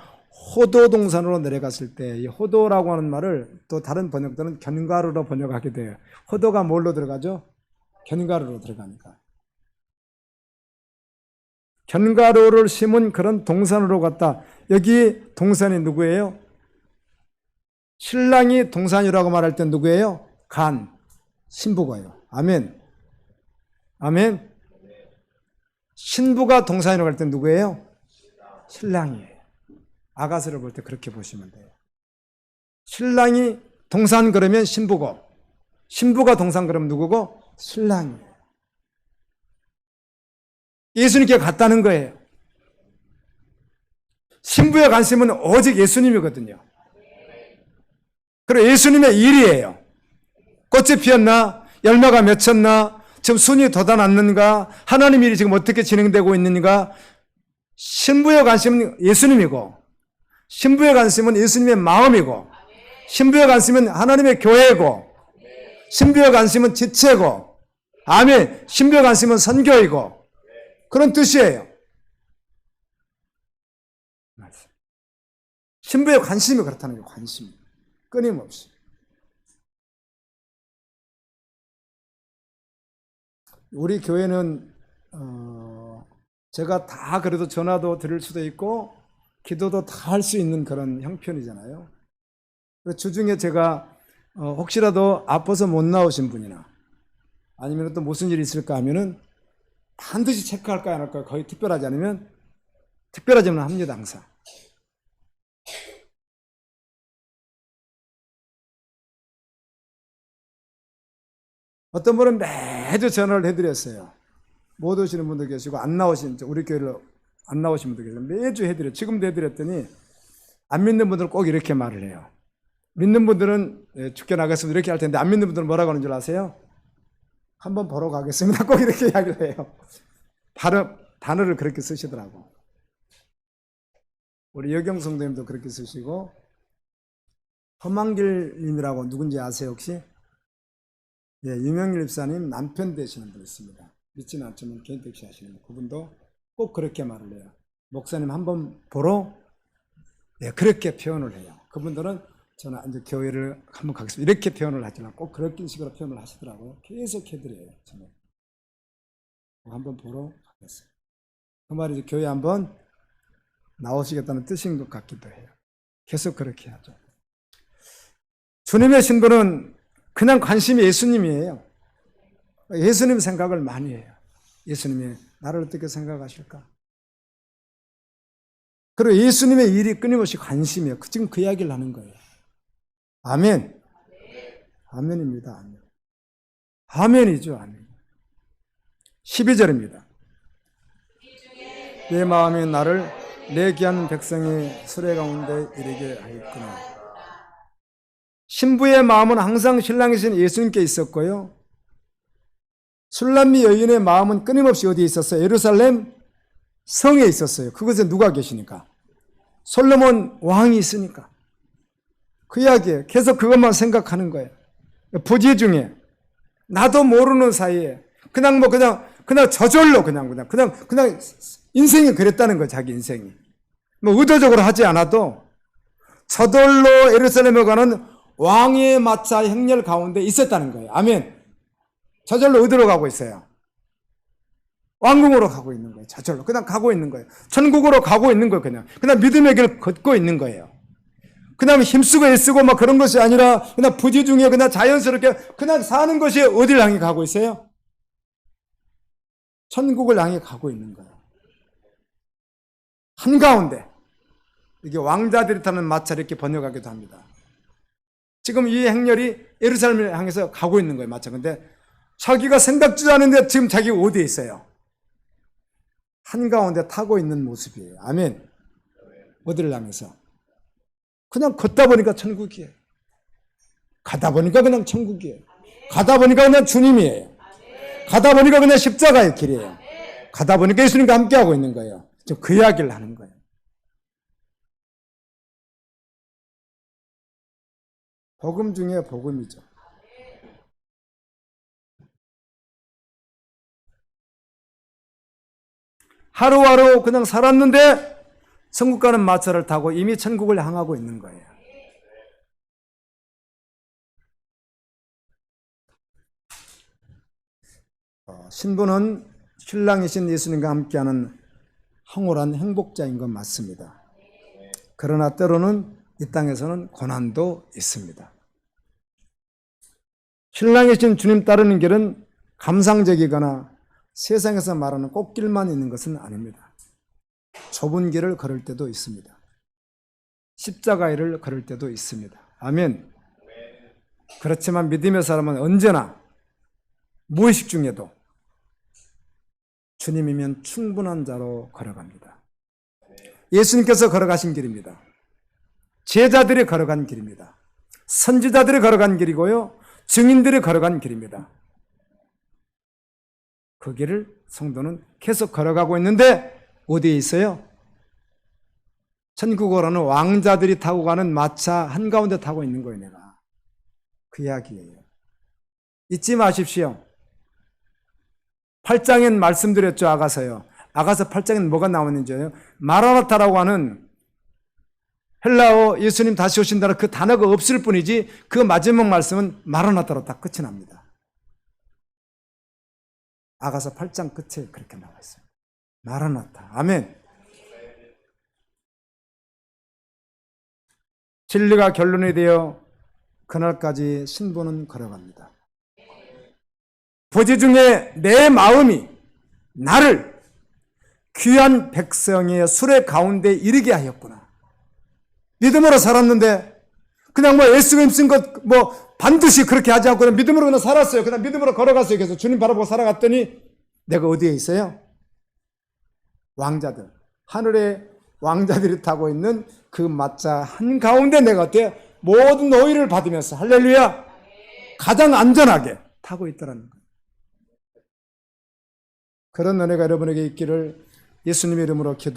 호도동산으로 내려갔을 때, 이 호도라고 하는 말을 또 다른 번역들은 견가루로 번역하게 돼요. 호도가 뭘로 들어가죠? 견가루로 들어가니까. 견가루를 심은 그런 동산으로 갔다. 여기 동산이 누구예요? 신랑이 동산이라고 말할 때 누구예요? 간, 신부가요. 아멘. 아멘. 신부가 동산이라고 할 때 누구예요? 신랑이에요. 아가서를 볼 때 그렇게 보시면 돼요. 신랑이 동산 그러면 신부고, 신부가 동산 그러면 누구고? 신랑이에요. 예수님께 갔다는 거예요. 신부의 관심은 오직 예수님이거든요. 그리고 예수님의 일이에요. 꽃이 피었나? 열매가 맺혔나? 지금 순이 돋아났는가? 하나님 일이 지금 어떻게 진행되고 있는가? 신부의 관심은 예수님이고, 신부의 관심은 예수님의 마음이고, 신부의 관심은 하나님의 교회고, 신부의 관심은 지체고, 아멘. 신부의 관심은 선교이고, 그런 뜻이에요. 신부의 관심이 그렇다는 거예요. 관심이. 끊임없이. 우리 교회는 제가 다 그래도 전화도 드릴 수도 있고 기도도 다 할 수 있는 그런 형편이잖아요. 주중에 제가 혹시라도 아파서 못 나오신 분이나 아니면 또 무슨 일이 있을까 하면은 반드시 체크할까 안 할까 거의 특별하지 않으면 합니다 항상. 어떤 분은 매주 전화를 해드렸어요. 못 오시는 분도 계시고 안 나오신 우리 교회를 안 나오신 분도 계시고 매주 해드려. 지금도 해드렸더니 안 믿는 분들은 꼭 이렇게 말을 해요. 믿는 분들은 죽게 나겠습니다 이렇게 할 텐데 안 믿는 분들은 뭐라고 하는 줄 아세요? 한번 보러 가겠습니다. 꼭 이렇게 이야기를 해요. 단어를 그렇게 쓰시더라고. 우리 여경 성도님도 그렇게 쓰시고 허만길님이라고 누군지 아세요 혹시? 예, 유명일 집사님 남편 되시는 분 있습니다. 믿지는 않지만 개인 택시 하시는 분. 그분도 꼭 그렇게 말을 해요. 목사님 한번 보러 예, 그렇게 표현을 해요. 그분들은 저는 이제 교회를 한번 가겠습니다. 이렇게 표현을 하지만 꼭 그런 식으로 표현을 하시더라고요. 계속 해드려요. 저는 한번 보러 가겠어요. 그 말이 이제 교회 한번 나오시겠다는 뜻인 것 같기도 해요. 계속 그렇게 하죠. 주님의 신분은 그냥 관심이 예수님이에요. 예수님 생각을 많이 해요. 예수님이 나를 어떻게 생각하실까? 그리고 예수님의 일이 끊임없이 관심이에요. 지금 그 이야기를 하는 거예요. 아멘. 아멘입니다. 아멘. 아멘이죠. 아멘. 12절입니다. 내 마음이 나를 내 귀한 백성의 수레 가운데 이르게 하였구나. 신부의 마음은 항상 신랑이신 예수님께 있었고요. 술람미 여인의 마음은 끊임없이 어디에 있었어요? 예루살렘 성에 있었어요. 그곳에 누가 계시니까? 솔로몬 왕이 있으니까. 그 이야기에 계속 그것만 생각하는 거예요. 부지 중에 나도 모르는 사이에 그냥 저절로 그냥 인생이 그랬다는 거예요. 자기 인생이. 뭐 의도적으로 하지 않아도 저절로 예루살렘에 가는 왕의 마차 행렬 가운데 있었다는 거예요. 아멘. 저절로 어디로 가고 있어요? 왕궁으로 가고 있는 거예요. 저절로 그냥 가고 있는 거예요. 천국으로 가고 있는 거예요. 그냥 믿음의 길을 걷고 있는 거예요. 그냥 힘쓰고 애쓰고 막 그런 것이 아니라 그냥 부지 중에 그냥 자연스럽게 그냥 사는 것이 어디를 향해 가고 있어요? 천국을 향해 가고 있는 거예요. 한가운데 이게 왕자들이 타는 마차를 이렇게 번역하기도 합니다. 지금 이 행렬이 예루살렘을 향해서 가고 있는 거예요. 마차. 근데 자기가 생각지도 않은데 지금 자기가 어디에 있어요? 한가운데 타고 있는 모습이에요. 아멘. 어디를 향해서? 그냥 걷다 보니까 천국이에요. 가다 보니까 그냥 천국이에요. 가다 보니까 그냥 주님이에요. 가다 보니까 그냥 십자가의 길이에요. 가다 보니까 예수님과 함께하고 있는 거예요. 지금 그 이야기를 하는 거예요. 복음 중에 복음이죠. 하루하루 그냥 살았는데 천국 가는 마차를 타고 이미 천국을 향하고 있는 거예요. 신부는 신랑이신 예수님과 함께하는 황홀한 행복자인 건 맞습니다. 그러나 때로는 이 땅에서는 고난도 있습니다. 신랑이신 주님 따르는 길은 감상적이거나 세상에서 말하는 꽃길만 있는 것은 아닙니다. 좁은 길을 걸을 때도 있습니다. 십자가를 걸을 때도 있습니다. 아멘. 그렇지만 믿음의 사람은 언제나 무의식 중에도 주님이면 충분한 자로 걸어갑니다. 예수님께서 걸어가신 길입니다. 제자들이 걸어간 길입니다. 선지자들이 걸어간 길이고요. 증인들이 걸어간 길입니다. 그 길을 성도는 계속 걸어가고 있는데 어디에 있어요? 천국으로는 왕자들이 타고 가는 마차 한가운데 타고 있는 거예요. 내가. 그 이야기예요. 잊지 마십시오. 8장엔 말씀드렸죠. 아가서요. 아가서 8장엔 뭐가 나오는지요? 마라나타라고 하는 헬라어 예수님 다시 오신다는 그 단어가 없을 뿐이지 그 마지막 말씀은 마라나타로 다 끝이 납니다. 아가서 8장 끝에 그렇게 나와 있어요. 마라나타. 아멘. 진리가 결론이 되어 그날까지 신부는 걸어갑니다. 부지 중에 내 마음이 나를 귀한 백성의 수레 가운데 이르게 하였구나. 믿음으로 살았는데 그냥 뭐 예수님 쓴 것 뭐 반드시 그렇게 하지 않고 그냥 믿음으로 그냥 살았어요. 그냥 믿음으로 걸어갔어요. 그래서 주님 바라보고 살아갔더니 내가 어디에 있어요? 왕자들, 하늘의 왕자들이 타고 있는 그 마차 한가운데 내가 어때요? 모든 노예를 받으면서 할렐루야 가장 안전하게 타고 있더라는 거예요. 그런 은혜가 여러분에게 있기를 예수님의 이름으로 기도합니다.